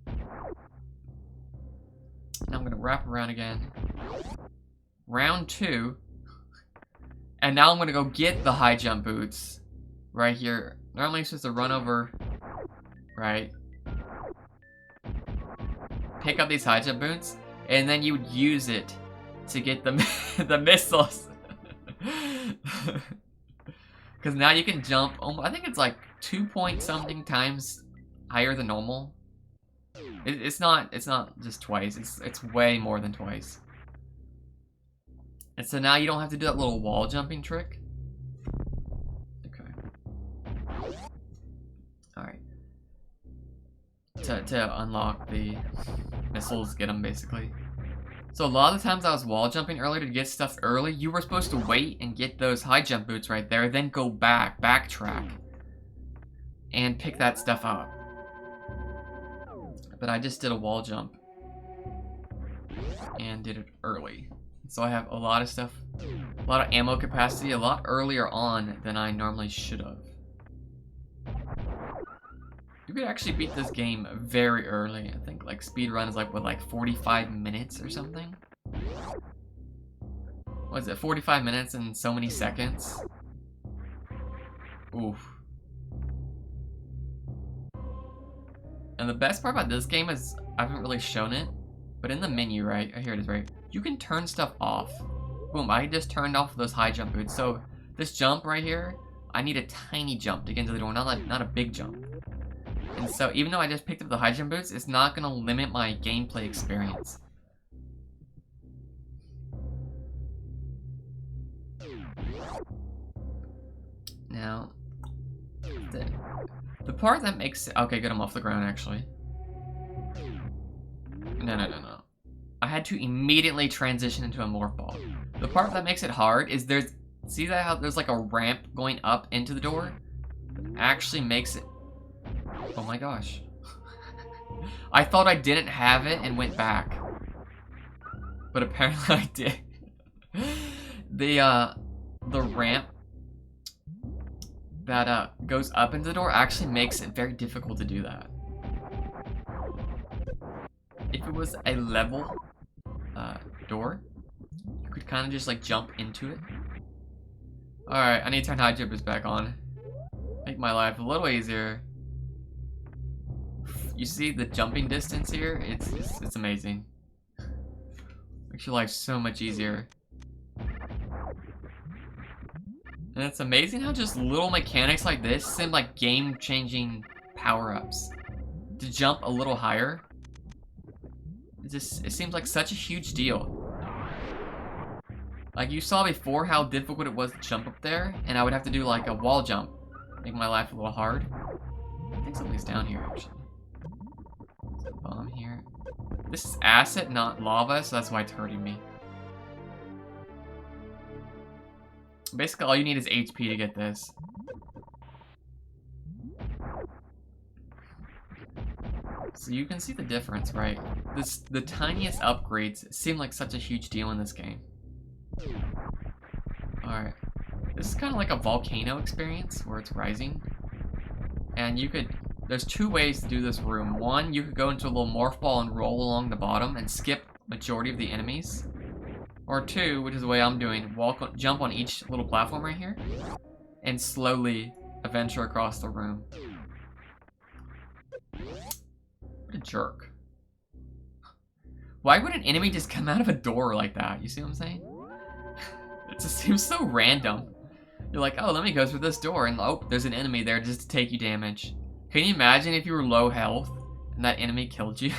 Now I'm gonna wrap around again. Round 2. And now I'm gonna go get the high jump boots right here. Normally you're supposed to run over, right? Pick up these high jump boots, and then you would use it to get the, the missiles. Because now you can jump, I think it's like 2 point something times higher than normal. It's not just twice, it's way more than twice. And so now you don't have to do that little wall jumping trick. Okay. Alright. To unlock the missiles, get them basically. So a lot of the times I was wall jumping earlier to get stuff early, you were supposed to wait and get those high jump boots right there, then go backtrack, and pick that stuff up. But I just did a wall jump and did it early. So I have a lot of stuff, a lot of ammo capacity, a lot earlier on than I normally should have. You could actually beat this game very early. I think like speedrun is like, what, like 45 minutes or something? What is it, 45 minutes and so many seconds? Oof. And the best part about this game is, I haven't really shown it, but in the menu, right, here it is, right, you can turn stuff off. Boom, I just turned off those high jump boots. So this jump right here, I need a tiny jump to get into the door, not a big jump. And so even though I just picked up the high jump boots, it's not going to limit my gameplay experience. Now, the part that makes it... Okay, good, I'm off the ground, actually. No. I had to immediately transition into a morph ball. The part that makes it hard is there's... See that how there's like a ramp going up into the door? Actually makes it... Oh my gosh. I thought I didn't have it and went back. But apparently I did. The ramp that goes up into the door actually makes it very difficult to do that. If it was a level door, you could kind of just like jump into it. Alright, I need to turn high jumpers back on. Make my life a little easier. You see the jumping distance here? It's amazing. Makes your life so much easier. And it's amazing how just little mechanics like this seem like game-changing power-ups. To jump a little higher, it seems like such a huge deal. Like you saw before how difficult it was to jump up there, and I would have to do like a wall jump. Make my life a little hard. I think something's down here actually. There's a bomb here. This is acid, not lava, so that's why it's hurting me. Basically, all you need is HP to get this. So you can see the difference, right? The tiniest upgrades seem like such a huge deal in this game. Alright. This is kind of like a volcano experience where it's rising. And you could... There's two ways to do this room. One, you could go into a little morph ball and roll along the bottom and skip majority of the enemies. Or two, which is the way I'm doing, jump on each little platform right here and slowly adventure across the room. What a jerk. Why would an enemy just come out of a door like that? You see what I'm saying? It just seems so random. You're like, oh, let me go through this door, and oh, there's an enemy there just to take you damage. Can you imagine if you were low health and that enemy killed you?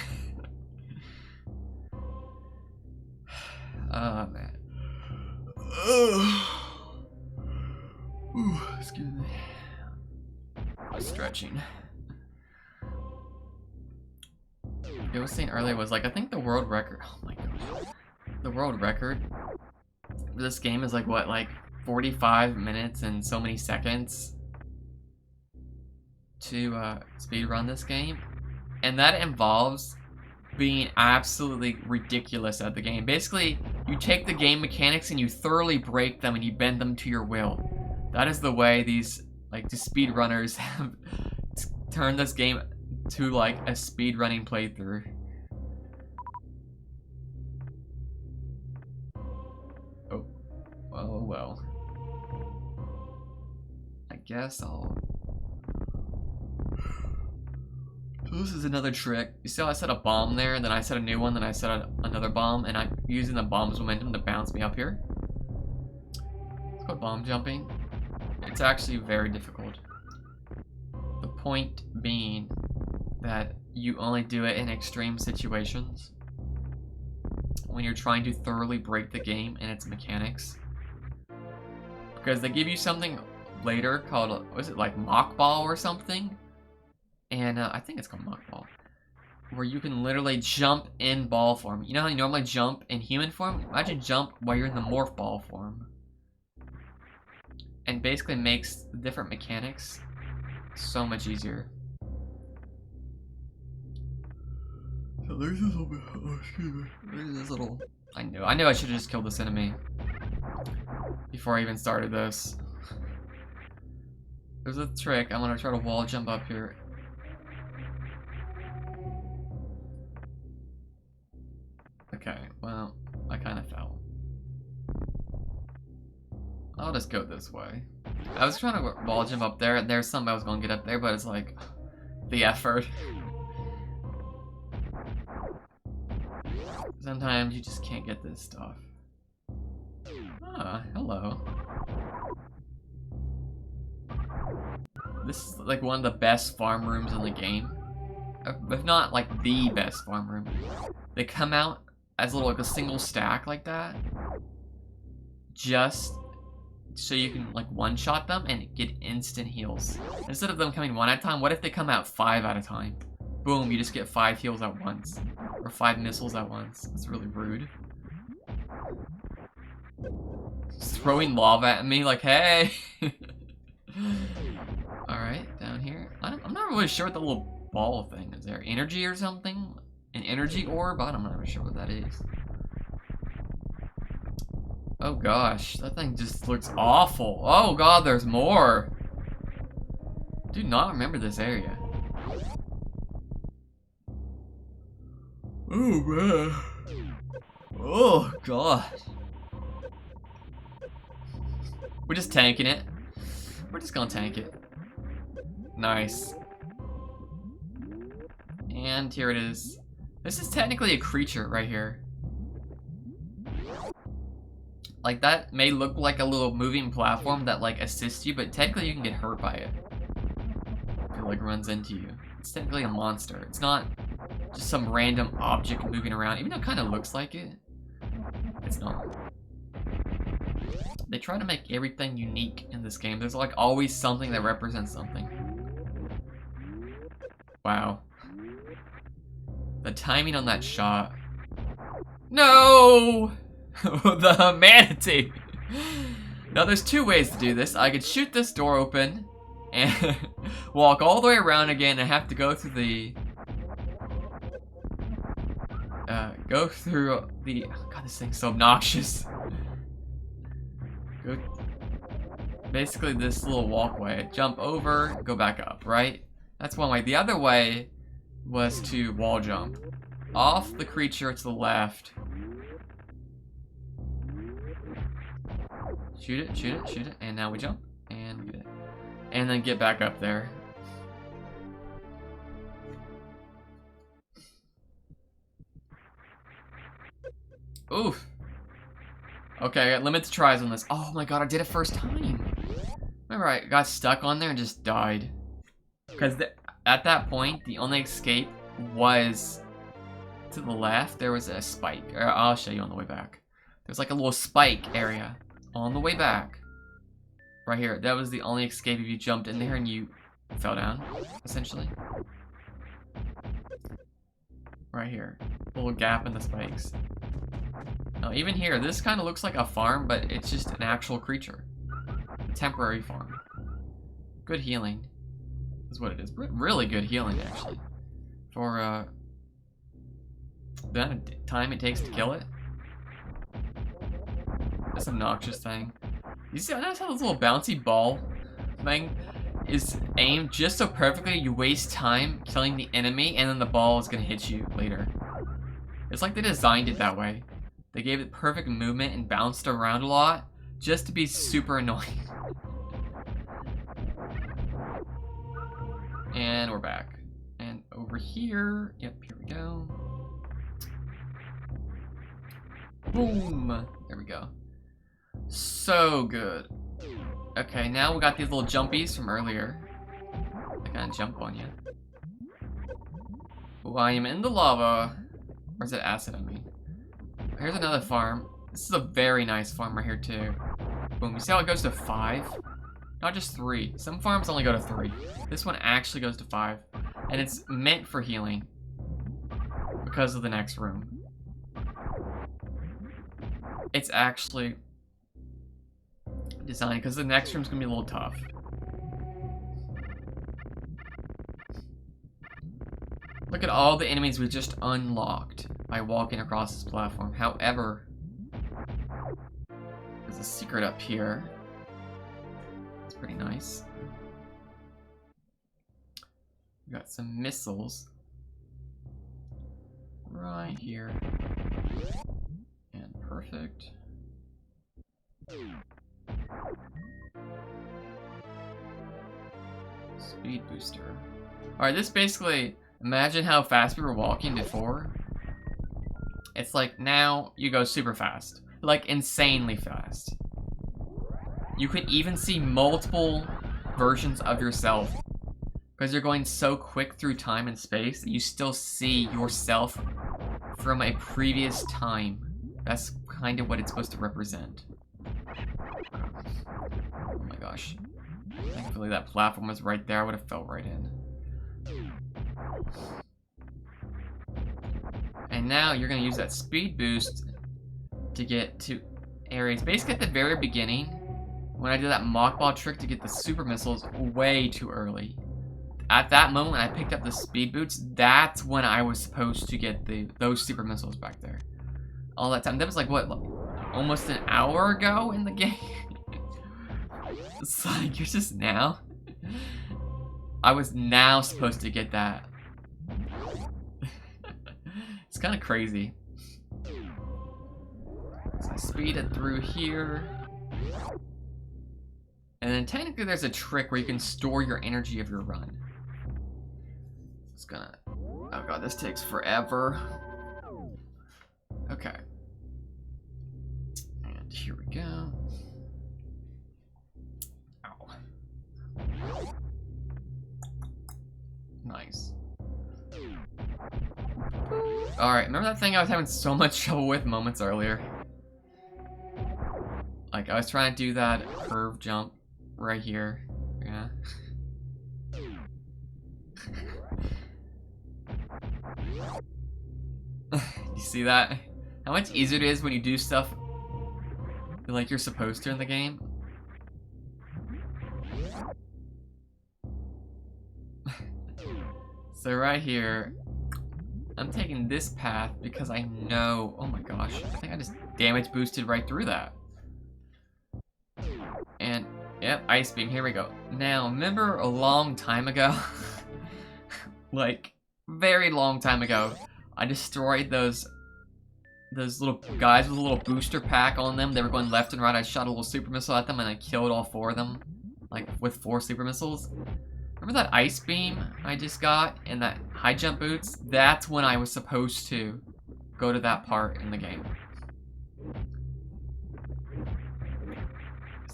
Oh, man. Ooh, excuse me. Stretching. I was saying earlier was like, I think the world record. Oh my gosh. The world record for this game is like what, like 45 minutes and so many seconds to speedrun this game. And that involves being absolutely ridiculous at the game. Basically, You take the game mechanics and you thoroughly break them and you bend them to your will. That is the way these like the speedrunners have turned this game to like a speedrunning playthrough. Oh, well. I guess I'll. So this is another trick. You see how I set a bomb there, and then I set a new one, then I set another bomb, and I'm using the bomb's momentum to bounce me up here. It's called bomb jumping. It's actually very difficult. The point being that you only do it in extreme situations. When you're trying to thoroughly break the game and its mechanics. Because they give you something later called, was it like mock ball or something? And I think it's called mock ball. Where you can literally jump in ball form. You know how you normally jump in human form? Imagine jump while you're in the morph ball form. And basically makes the different mechanics so much easier. So there's this little bit, oh, excuse me. There's this little, I knew I should have just killed this enemy before I even started this. There's a trick. I'm gonna try to wall jump up here. Okay, well, I kind of fell. I'll just go this way. I was trying to wall jump up there, and there's something I was gonna get up there, but it's like, the effort. Sometimes you just can't get this stuff. Ah, hello. This is like one of the best farm rooms in the game. If not like the best farm room. They come out as like a single stack like that. Just so you can like one-shot them and get instant heals. Instead of them coming one at a time, what if they come out 5 at a time? Boom, you just get 5 heals at once. Or 5 missiles at once. That's really rude. Just throwing lava at me like, hey! Alright, down here. I'm not really sure what the little ball thing is there. Energy or something? An energy orb? I'm not really sure what that is. Oh gosh, that thing just looks awful. Oh god, there's more. Do not remember this area. Oh man. Oh god. We're just tanking it. We're just gonna tank it. Nice. And here it is. This is technically a creature right here. Like that may look like a little moving platform that like assists you, but technically you can get hurt by it. If it like runs into you. It's technically a monster. It's not just some random object moving around, even though it kind of looks like it. It's not. They try to make everything unique in this game. There's like always something that represents something. Wow. The timing on that shot. No! The manatee! Now there's 2 ways to do this. I could shoot this door open and walk all the way around again and have to go through the oh god, this thing's so obnoxious. Go basically this little walkway. Jump over, go back up, right? That's one way. The other way was to wall jump off the creature to the left. Shoot it, shoot it, shoot it, and now we jump and get it. And then get back up there. Oof. Okay, I got limited tries on this. Oh my god, I did it first time. Remember, I got stuck on there and just died. Because at that point, the only escape was to the left. There was a spike. I'll show you on the way back. There's like a little spike area on the way back. Right here. That was the only escape if you jumped in there and you fell down, essentially. Right here. A little gap in the spikes. Now, even here, this kind of looks like a farm, but it's just an actual creature. A temporary farm. Good healing is what it is. Really good healing, actually. For the amount of time it takes to kill it. This obnoxious thing. You see, I notice how this little bouncy ball thing is aimed just so perfectly you waste time killing the enemy and then the ball is gonna hit you later. It's like they designed it that way. They gave it perfect movement and bounced around a lot just to be super annoying. And we're back. And over here, yep, here we go. Boom! There we go. So good. Okay, now we got these little jumpies from earlier. They kind of jump on you. Oh, I am in the lava. Or is it acid on me? Here's another farm. This is a very nice farm right here too. Boom, you see how it goes to 5? Not just 3. Some farms only go to 3. This one actually goes to 5. And it's meant for healing. Because of the next room. It's actually designed because the next room's gonna be a little tough. Look at all the enemies we just unlocked by walking across this platform. However, there's a secret up here. It's pretty nice. We got some missiles right here. And perfect. Speed booster. Alright, this basically, imagine how fast we were walking before. It's like now you go super fast. Like insanely fast. You could even see multiple versions of yourself. Because you're going so quick through time and space that you still see yourself from a previous time. That's kind of what it's supposed to represent. Oh my gosh. Thankfully that platform was right there. I would have fell right in. And now you're going to use that speed boost to get to areas. Basically at the very beginning, when I did that mock ball trick to get the super missiles way too early. At that moment when I picked up the speed boots, that's when I was supposed to get those super missiles back there. All that time. That was like, what, almost an hour ago in the game? It's like, you're just now? I was now supposed to get that. It's kind of crazy. So I speed it through here. And then technically there's a trick where you can store your energy of your run. It's gonna... Oh god, this takes forever. Okay. And here we go. Ow. Nice. Alright, remember that thing I was having so much trouble with moments earlier? Like, I was trying to do that curve jump right here. Yeah. You see that? How much easier it is when you do stuff like you're supposed to in the game? So right here, I'm taking this path because I know, oh my gosh, I think I just damage boosted right through that. And, yep, ice beam, here we go. Now, remember a long time ago, like, very long time ago, I destroyed those little guys with a little booster pack on them. They were going left and right. I shot a little super missile at them and I killed all 4 of them, like, with 4 super missiles. Remember that ice beam I just got and that high jump boots? That's when I was supposed to go to that part in the game.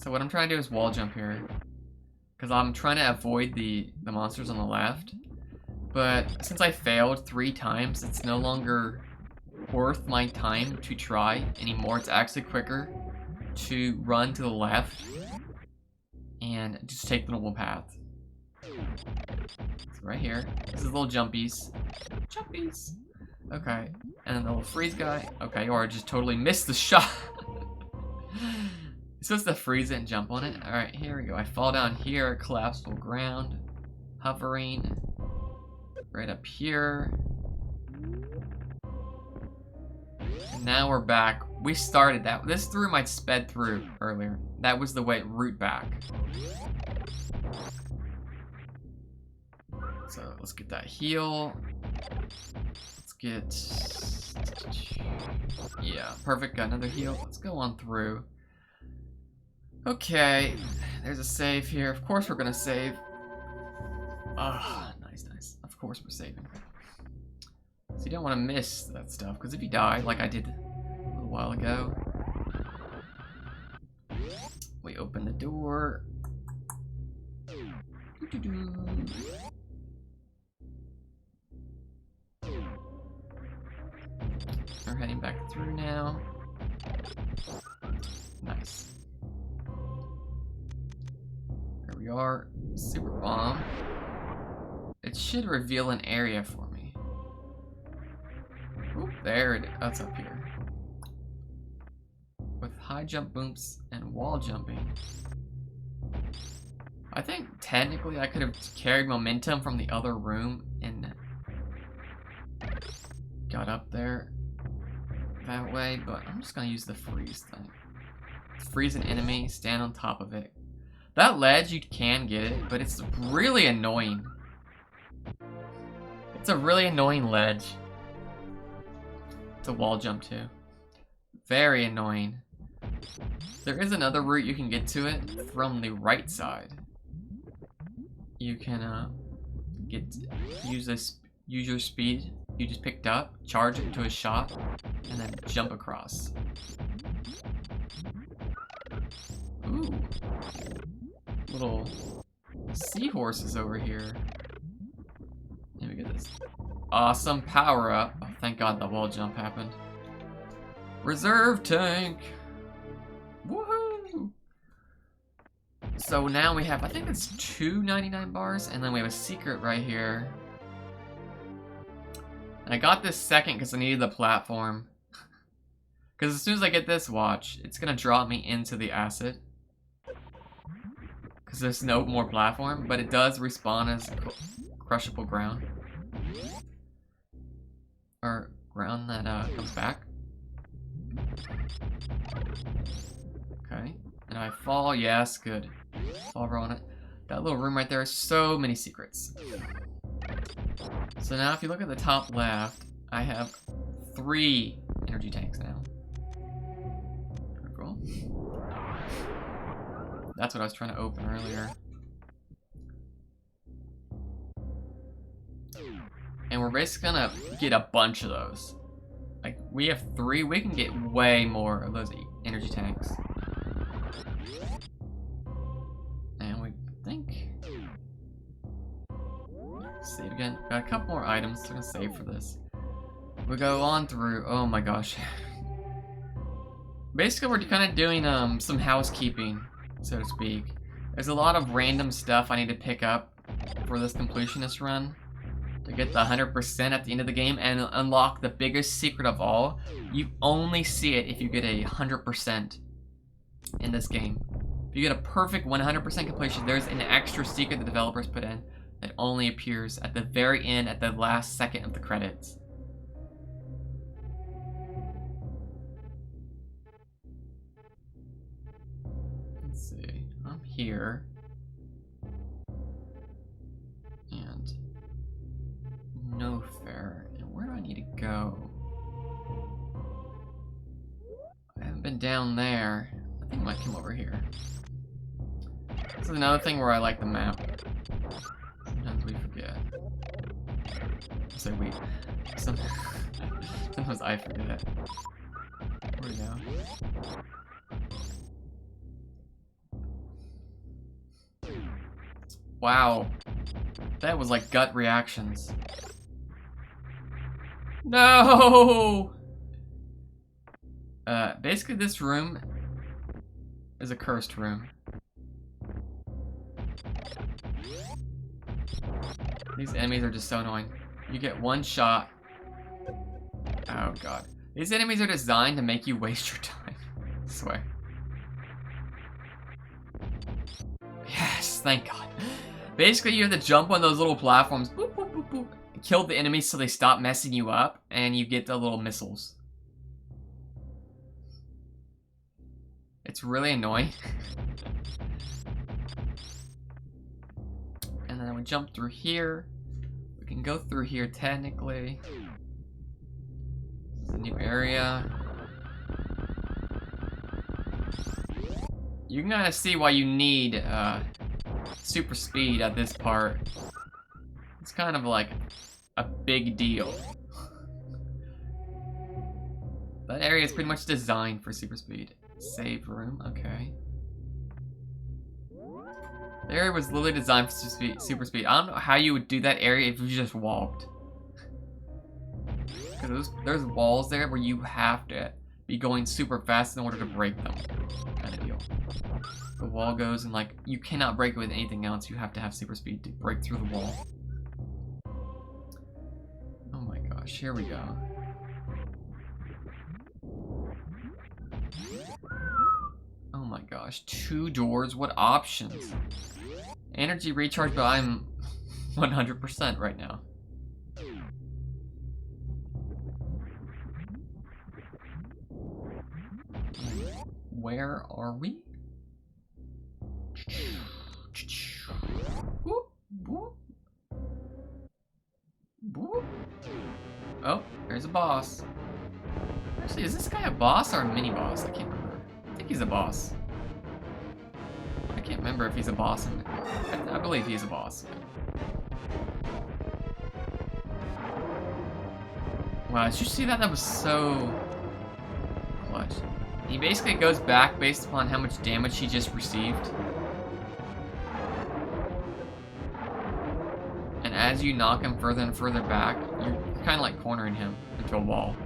So what I'm trying to do is wall jump here. Because I'm trying to avoid the monsters on the left. But since I failed 3 times, it's no longer worth my time to try anymore. It's actually quicker to run to the left and just take the normal path. So right here. This is little jumpies. Jumpies! Okay. And then the little freeze guy. Okay, or I just totally missed the shot. You're supposed to freeze it and jump on it. Alright, here we go. I fall down here, collapsible ground. Hovering. Right up here. And now we're back We started that. This room I sped through earlier. That was the way route back. So let's get that heal. Let's get... Yeah, perfect. Got another heal. Let's go on through. Okay, there's a save here. Of course we're gonna save. Ah, nice, nice. Of course we're saving. So you don't want to miss that stuff, because if you die, like I did a little while ago, we open the door. We're heading back through now. Nice. There we are. Super bomb. It should reveal an area for me. Oop, there it is. That's up here. With high jump booms and wall jumping. I think technically I could have carried momentum from the other room and got up there that way, but I'm just gonna use the freeze thing. Freeze an enemy, stand on top of it. That ledge, you can get it, but it's really annoying. It's a really annoying ledge to wall jump to. Very annoying. There is another route you can get to it from the right side. You can use your speed you just picked up, charge it into a shot, and then jump across. Ooh. Little seahorses over here. Let me get this awesome power up. Oh, thank God the wall jump happened. Reserve tank. Woohoo! So now we have, I think it's 299 bars, and then we have a secret right here. And I got this second because I needed the platform. Because as soon as I get this, watch, it's gonna drop me into the acid. Because there's no more platform, but it does respawn as crushable ground. Or ground that comes back. Okay. And I fall, yes, good. Fall over on it. That little room right there, so many secrets. So now if you look at the top left, I have 3 energy tanks now. Pretty cool. That's what I was trying to open earlier. And we're basically gonna get a bunch of those. Like, we have 3, we can get way more of those energy tanks. And we think... Save again. Got a couple more items, so I'm gonna save for this. We go on through, oh my gosh. Basically we're kind of doing some housekeeping, so to speak. There's a lot of random stuff I need to pick up for this completionist run to get the 100% at the end of the game and unlock the biggest secret of all. You only see it if you get a 100% in this game. If you get a perfect 100% completion, there's an extra secret the developers put in that only appears at the very end, at the last second of the credits. Let's see, I'm here. And no fair. And where do I need to go? I haven't been down there. I think I might come over here. This is another thing where I like the map. Sometimes we forget. I say we. Sometimes I forget. Where we go? Wow. That was like gut reactions. No! Basically this room is a cursed room. These enemies are just so annoying. You get one shot. Oh god. These enemies are designed to make you waste your time. I swear. Yes, thank god. Basically you have to jump on those little platforms. Boop, boop, boop, boop. Kill the enemies so they stop messing you up, and you get the little missiles. It's really annoying. And then we jump through here. We can go through here technically. This is a new area. You can kind of see why you need super speed at this part. It's kind of like a big deal. That area is pretty much designed for super speed. Save room, okay. The area was literally designed for super speed. I don't know how you would do that area if you just walked. Because there's walls there where you have to be going super fast in order to break them. Kind of deal. The wall goes and like, you cannot break it with anything else. You have to have super speed to break through the wall. Oh my gosh, here we go. Oh my gosh, 2 doors, what options? Energy recharge, but I'm 100% right now. Where are we? Boop, boop. Boop. Oh, there's a boss. Actually, is this guy a boss or a mini boss? I can't remember. I think he's a boss. I can't remember if he's a boss. I believe he's a boss. Wow, did you see that? That was so clutch. He basically goes back based upon how much damage he just received. And as you knock him further and further back, you're kind of like cornering him into a wall.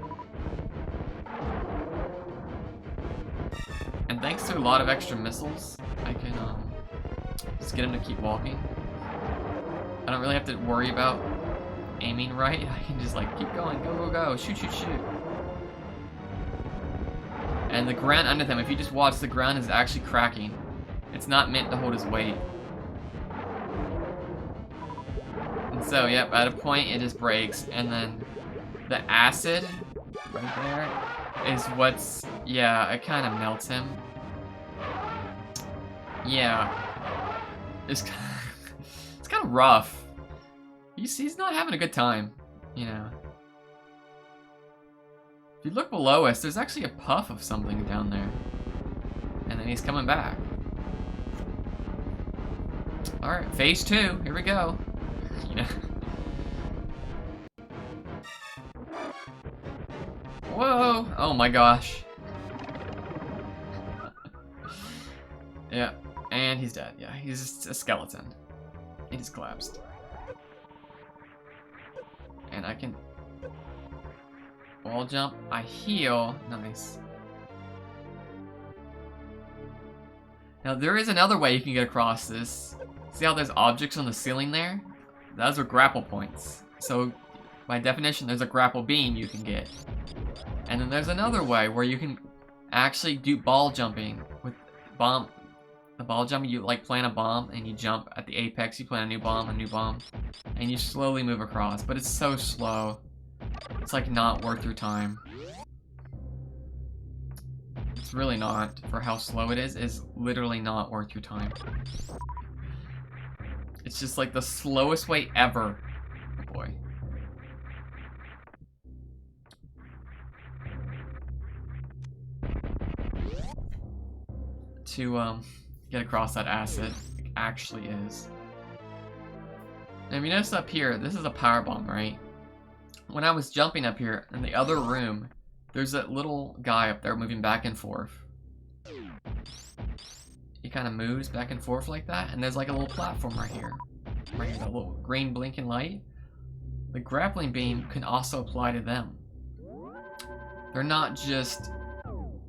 And thanks to a lot of extra missiles, I can just get him to keep walking. I don't really have to worry about aiming right. I can just like keep going, go, go, go, shoot, shoot, shoot. And the ground under them, if you just watch, the ground is actually cracking. It's not meant to hold his weight. And so, yep, at a point it just breaks, and then the acid right there is what's, yeah, it kind of melts him. Yeah, it's kind of rough. He's not having a good time, you know. If you look below us, there's actually a puff of something down there. And then he's coming back. Alright, phase 2, here we go. You know. Whoa! Oh my gosh. Yeah, and he's dead. Yeah, he's just a skeleton. He just collapsed. And I can wall jump, I heal, nice. Now there is another way you can get across this. See how there's objects on the ceiling there? Those are grapple points. So by definition there's a grapple beam you can get. And then there's another way where you can actually do ball jumping with bomb. The ball jumping, you like plant a bomb and you jump at the apex, you plant a new bomb, and you slowly move across, but it's so slow. It's like not worth your time. It's really not. For how slow it is literally not worth your time. It's just like the slowest way ever. Oh boy. To get across that acid. It actually is. Now if you notice up here, this is a power bomb, right? When I was jumping up here in the other room, there's that little guy up there moving back and forth. He kind of moves back and forth like that, and there's like a little platform right here. Right here, that little green blinking light. The grappling beam can also apply to them. They're not just,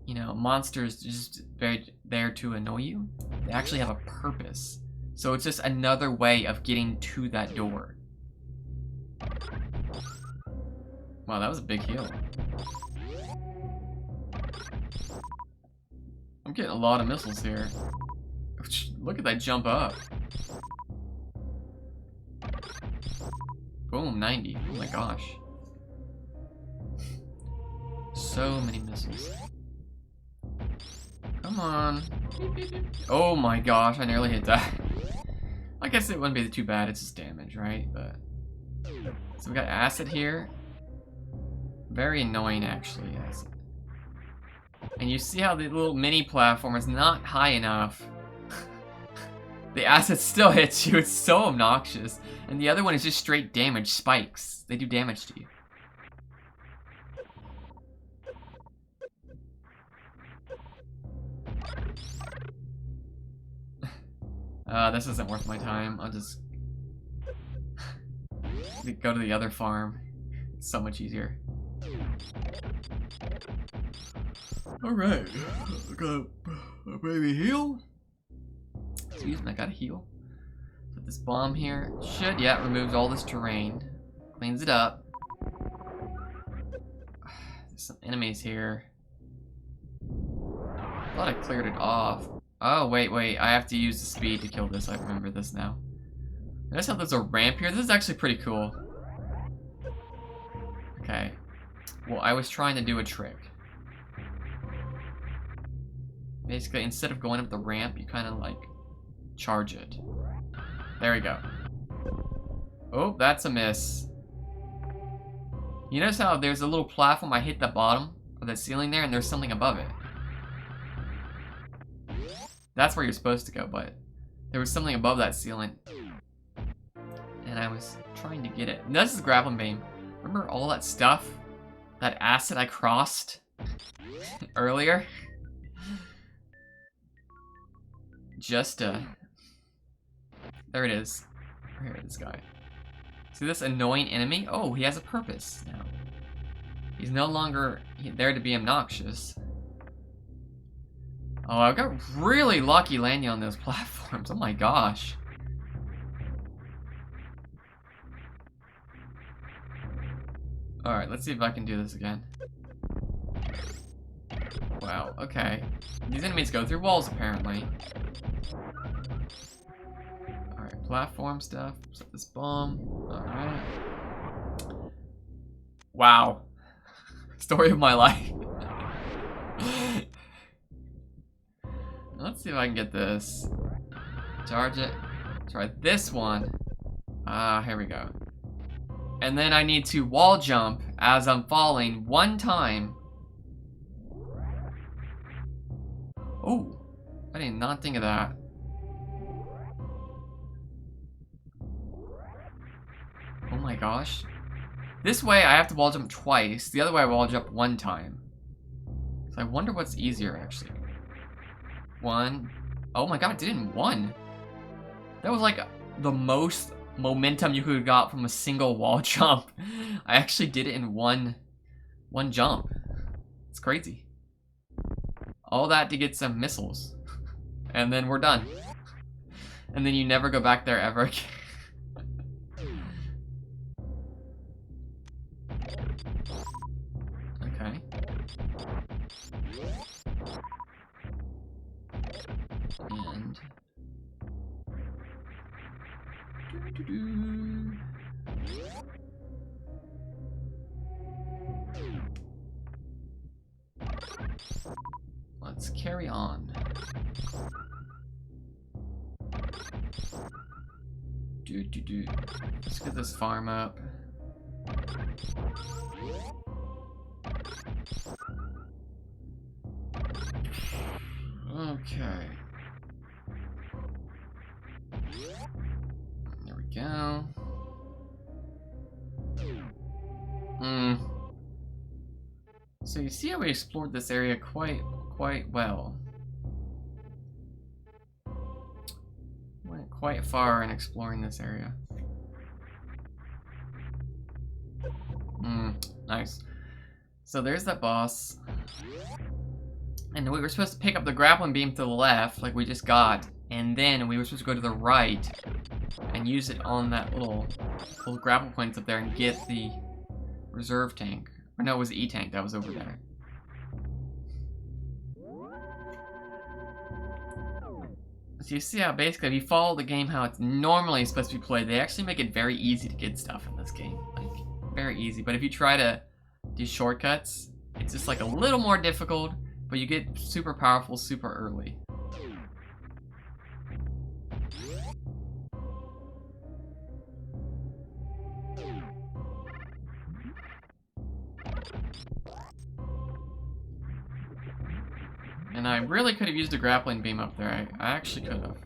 you know, monsters just there to annoy you. They actually have a purpose. So it's just another way of getting to that door. Wow, that was a big heal. I'm getting a lot of missiles here. Look at that jump up. Boom, 90. Oh my gosh. So many missiles. Come Come on. Oh my gosh, I nearly hit that. I guess it wouldn't be too bad, it's just damage, right? But so we got acid here. Very annoying actually, acid. And you see how the little mini platform is not high enough. The acid still hits you, it's so obnoxious. And the other one is just straight damage, spikes. They do damage to you. This isn't worth my time. I'll just go to the other farm. It's so much easier. Alright. Got a baby heal. Excuse me, I gotta heal. Put this bomb here. Should, yeah, it removes all this terrain. Cleans it up. There's some enemies here. I thought I cleared it off. Oh, wait. I have to use the speed to kill this. I remember this now. Notice how there's a ramp here? This is actually pretty cool. Okay. Well, I was trying to do a trick. Basically, instead of going up the ramp, you kind of like charge it. There we go. Oh, that's a miss. You notice how there's a little platform, I hit the bottom of the ceiling there, and there's something above it. That's where you're supposed to go, but there was something above that ceiling. And I was trying to get it. And this is grappling beam. Remember all that stuff? That acid I crossed earlier? Just there it is. Right here, this guy. See this annoying enemy? Oh, he has a purpose now. He's no longer there to be obnoxious. Oh, I got really lucky landing on those platforms. Oh my gosh. Alright, let's see if I can do this again. Wow, okay. These enemies go through walls, apparently. Alright, platform stuff. Set this bomb. Alright. Wow. Story of my life. Let's see if I can get this. Charge it. Try this one. Here we go. And then I need to wall jump as I'm falling one time. Oh, I did not think of that. Oh my gosh. This way I have to wall jump twice. The other way I wall jump one time. So I wonder what's easier actually. One. Oh my god, I did it in one. That was like the most momentum you could have got from a single wall jump. I actually did it in one jump. It's crazy. All that to get some missiles. And then we're done. And then you never go back there ever again. Okay. And let's carry on. Let's get this farm up. Okay. There we go. So you see how we explored this area quite well. Went quite far in exploring this area. Nice. So there's that boss. And we were supposed to pick up the grappling beam to the left, like we just got. And then we were supposed to go to the right and use it on that little grapple points up there and get the reserve tank. Or no, it was the E-tank that was over there. So you see how basically if you follow the game how it's normally supposed to be played, they actually make it very easy to get stuff in this game. Like, very easy. But if you try to do shortcuts, it's just like a little more difficult. but you get super powerful super early. And I really could have used a grappling beam up there. I actually could have.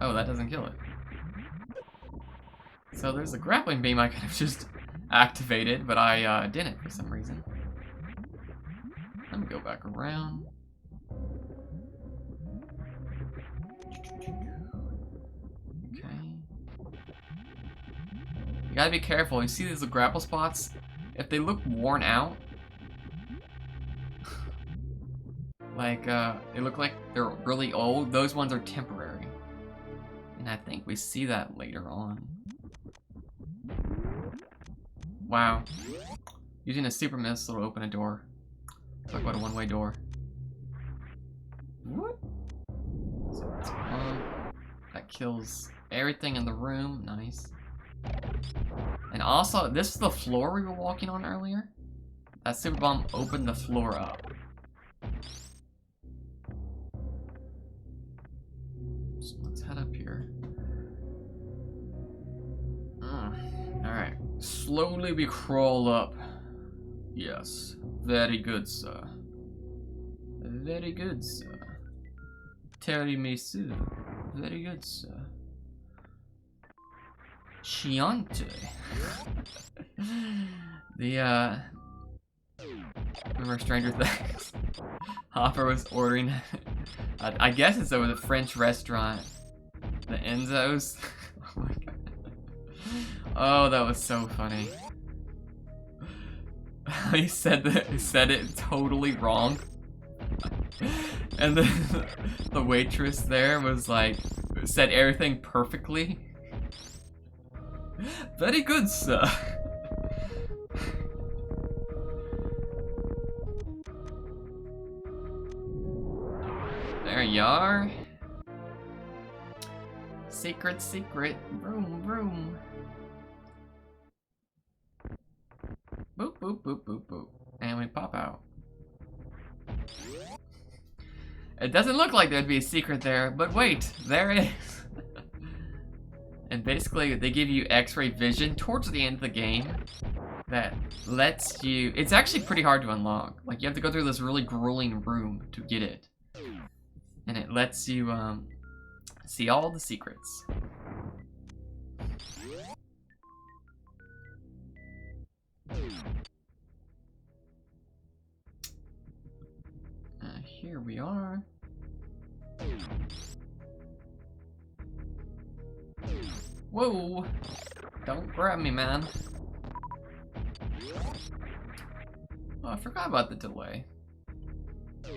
Oh, that doesn't kill it. So there's a grappling beam I could have just activated, but I didn't for some reason. Let me go back around. Okay. You gotta be careful. You see these little grapple spots? If they look worn out, like they look like they're really old, those ones are temporary. And I think we see that later on. Wow. Using a super missile to open a door. Talk about a one-way door. What? So that's one. That kills everything in the room. Nice. And also, this is the floor we were walking on earlier. That super bomb opened the floor up. So let's head up here. Alright. Slowly we crawl up. Yes. Very good, sir. Very good, sir. Tiramisu. Very good, sir. Chianti. Remember Stranger Things? Hopper was ordering, I guess it's over the French restaurant. The Enzo's. Oh my god. Oh, that was so funny. He said it totally wrong. And the waitress there was like, said everything perfectly. Very good, sir. There you are. Secret, secret. Vroom, vroom. Boop, boop, boop, boop, boop. And we pop out. It doesn't look like there'd be a secret there, but wait, there it is. And basically, they give you X-ray vision towards the end of the game that lets you... It's actually pretty hard to unlock. Like, you have to go through this really grueling room to get it. And it lets you see all the secrets. Here we are. Whoa! Don't grab me, man. Oh, I forgot about the delay. Oh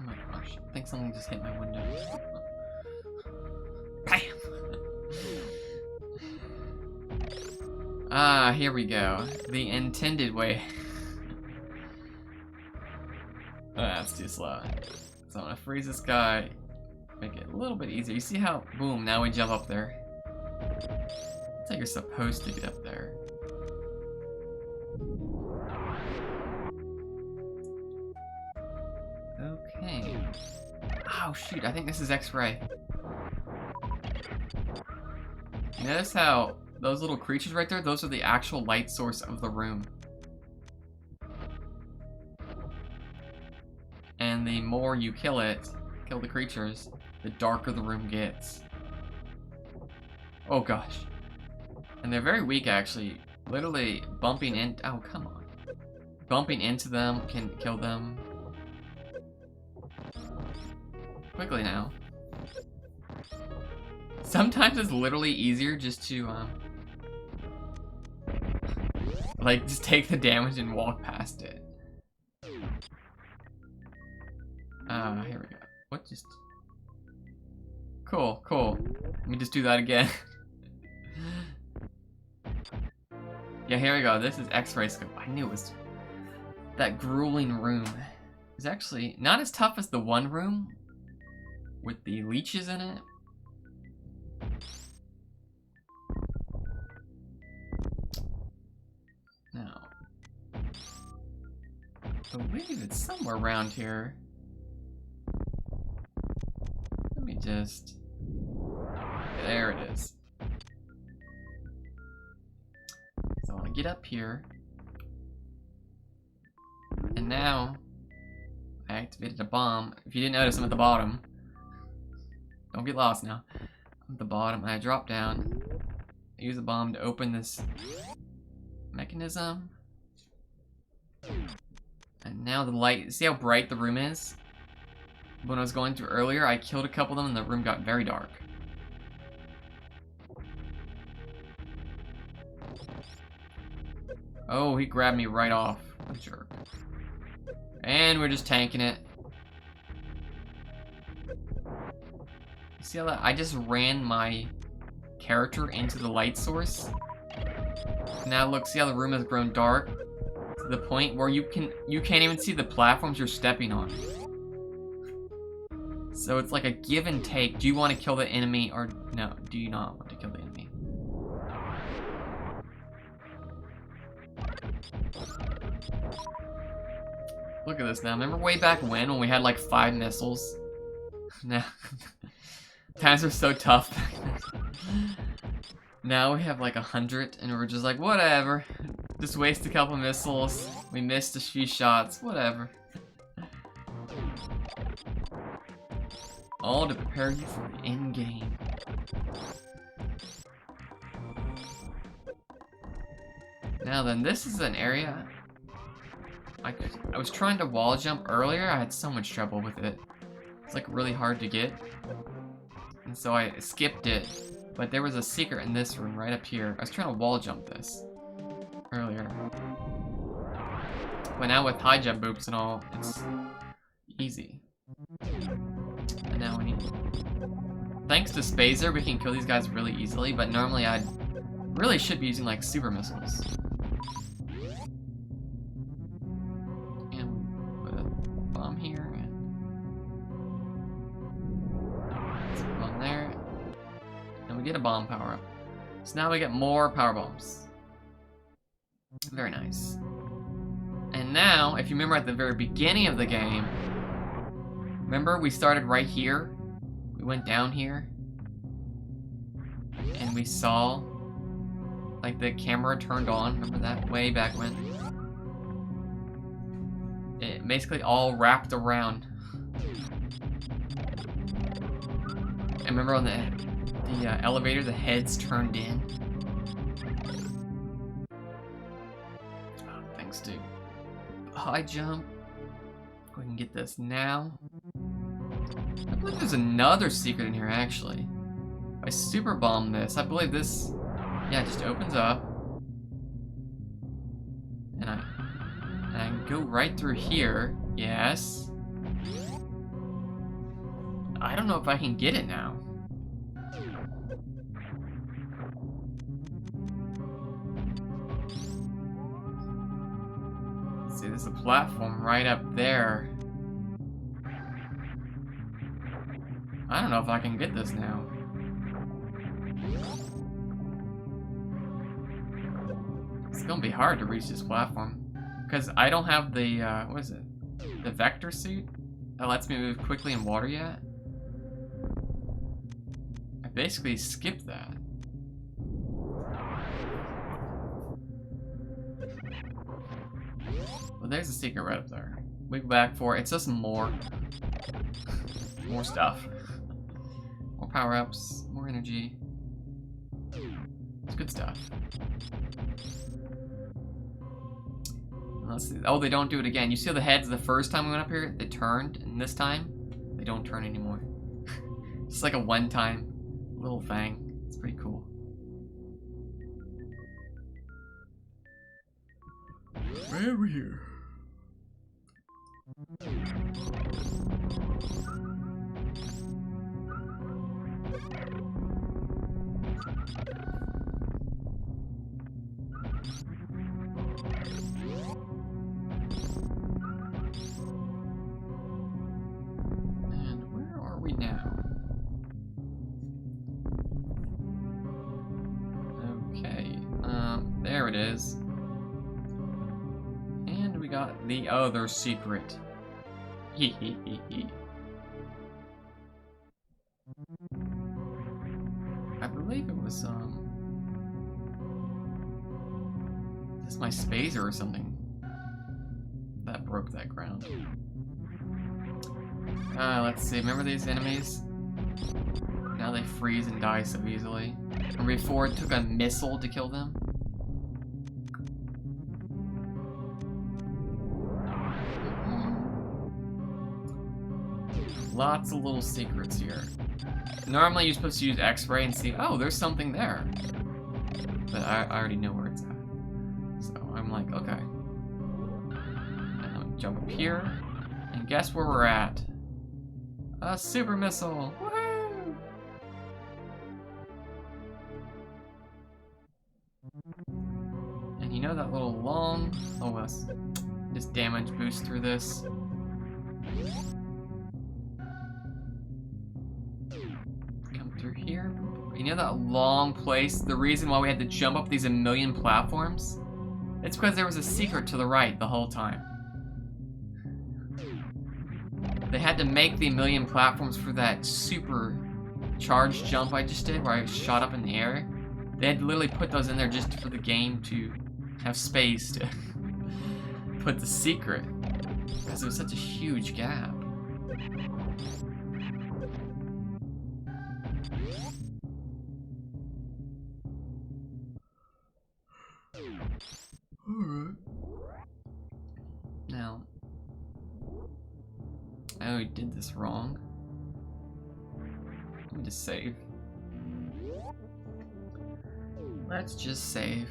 my gosh, I think something just hit my window. Bam! Ah, here we go. The intended way. That's too slow. So I'm gonna freeze this guy, make it a little bit easier. You see how, boom, now we jump up there. It's like you're supposed to get up there. Okay. Oh shoot, I think this is X-ray. You notice how those little creatures right there, those are the actual light source of the room. And the more you kill the creatures, the darker the room gets. Oh gosh. And they're very weak actually. Literally bumping in, oh come on. Bumping into them can kill them. Quickly now. Sometimes it's literally easier just to, like, just take the damage and walk past it. Here we go. What just... Cool, cool. Let me just do that again. Yeah, here we go. This is X-ray scope. I knew it was... That grueling room is actually not as tough as the one room with the leeches in it. believe it's somewhere around here. Let me just... There it is. So I want to get up here. And now, I activated a bomb. If you didn't notice, I'm at the bottom. Don't get lost now. I'm at the bottom, and I drop down. I use the bomb to open this mechanism. And now the light, see how bright the room is? When I was going through earlier, I killed a couple of them and the room got very dark. Oh, he grabbed me right off. What a jerk. And we're just tanking it. See how that? I just ran my character into the light source. Now look, see how the room has grown dark? To the point where you can't even see the platforms you're stepping on. So it's like a give and take. Do you want to kill the enemy or no? Do you not want to kill the enemy? Look at this now. Remember way back when we had like 5 missiles? Now, times were so tough back then. Now we have like 100 and we're just like, whatever. Just waste a couple missiles. We missed a few shots. Whatever. All to prepare you for the end game. Now then, this is an area. I was trying to wall jump earlier. I had so much trouble with it. It's like really hard to get. And so I skipped it. But there was a secret in this room right up here. I was trying to wall jump this earlier. But now with high jump boops and all, it's easy. And now we need... Thanks to Spazer, we can kill these guys really easily, but normally I really should be using like super missiles. And put a bomb here. On there. And we get a bomb power up. So now we get more power bombs. Very nice. And now, if you remember at the very beginning of the game, remember we started right here? We went down here. And we saw, like, the camera turned on. Remember that? Way back when. It basically all wrapped around. And remember on the elevator, the heads turned in? Oh, thanks, dude. High jump. We can get this now. I believe there's another secret in here, actually. If I super bomb this, I believe this, yeah, it just opens up. And I can go right through here. Yes. I don't know if I can get it now. See, there's a platform right up there. I don't know if I can get this now. It's gonna be hard to reach this platform. Because I don't have the, what is it? The vector suit that lets me move quickly in water yet. I basically skipped that. Well, there's a secret right up there. We go back for it. It's just more stuff. More power-ups, more energy. It's good stuff. Let's see. Oh, they don't do it again. You see the heads the first time we went up here? They turned, and this time, they don't turn anymore. It's like a one-time little thing. It's pretty cool. Where are we here? And where are we now? Okay, there it is. And we got the other secret. Hee hee hee hee. I believe it was, this is my spacer or something that broke that ground. Let's see, remember these enemies? Now they freeze and die so easily. And before it took a missile to kill them. Lots of little secrets here. Normally you're supposed to use X-ray and see, oh, there's something there. But I already know where it's at. So I'm like, okay. And I'll jump up here. And guess where we're at? A super missile! Woohoo! And you know that little long... Oh, this damage boost through this. Come through here. You know that long place? The reason why we had to jump up these 1,000,000 platforms? It's because there was a secret to the right the whole time. They had to make the 1,000,000 platforms for that super charged jump I just did, where I shot up in the air. They had to literally put those in there just for the game to have space to put the secret, because it was such a huge gap. Alright. Now, I already did this wrong. Let me just save. Let's just save.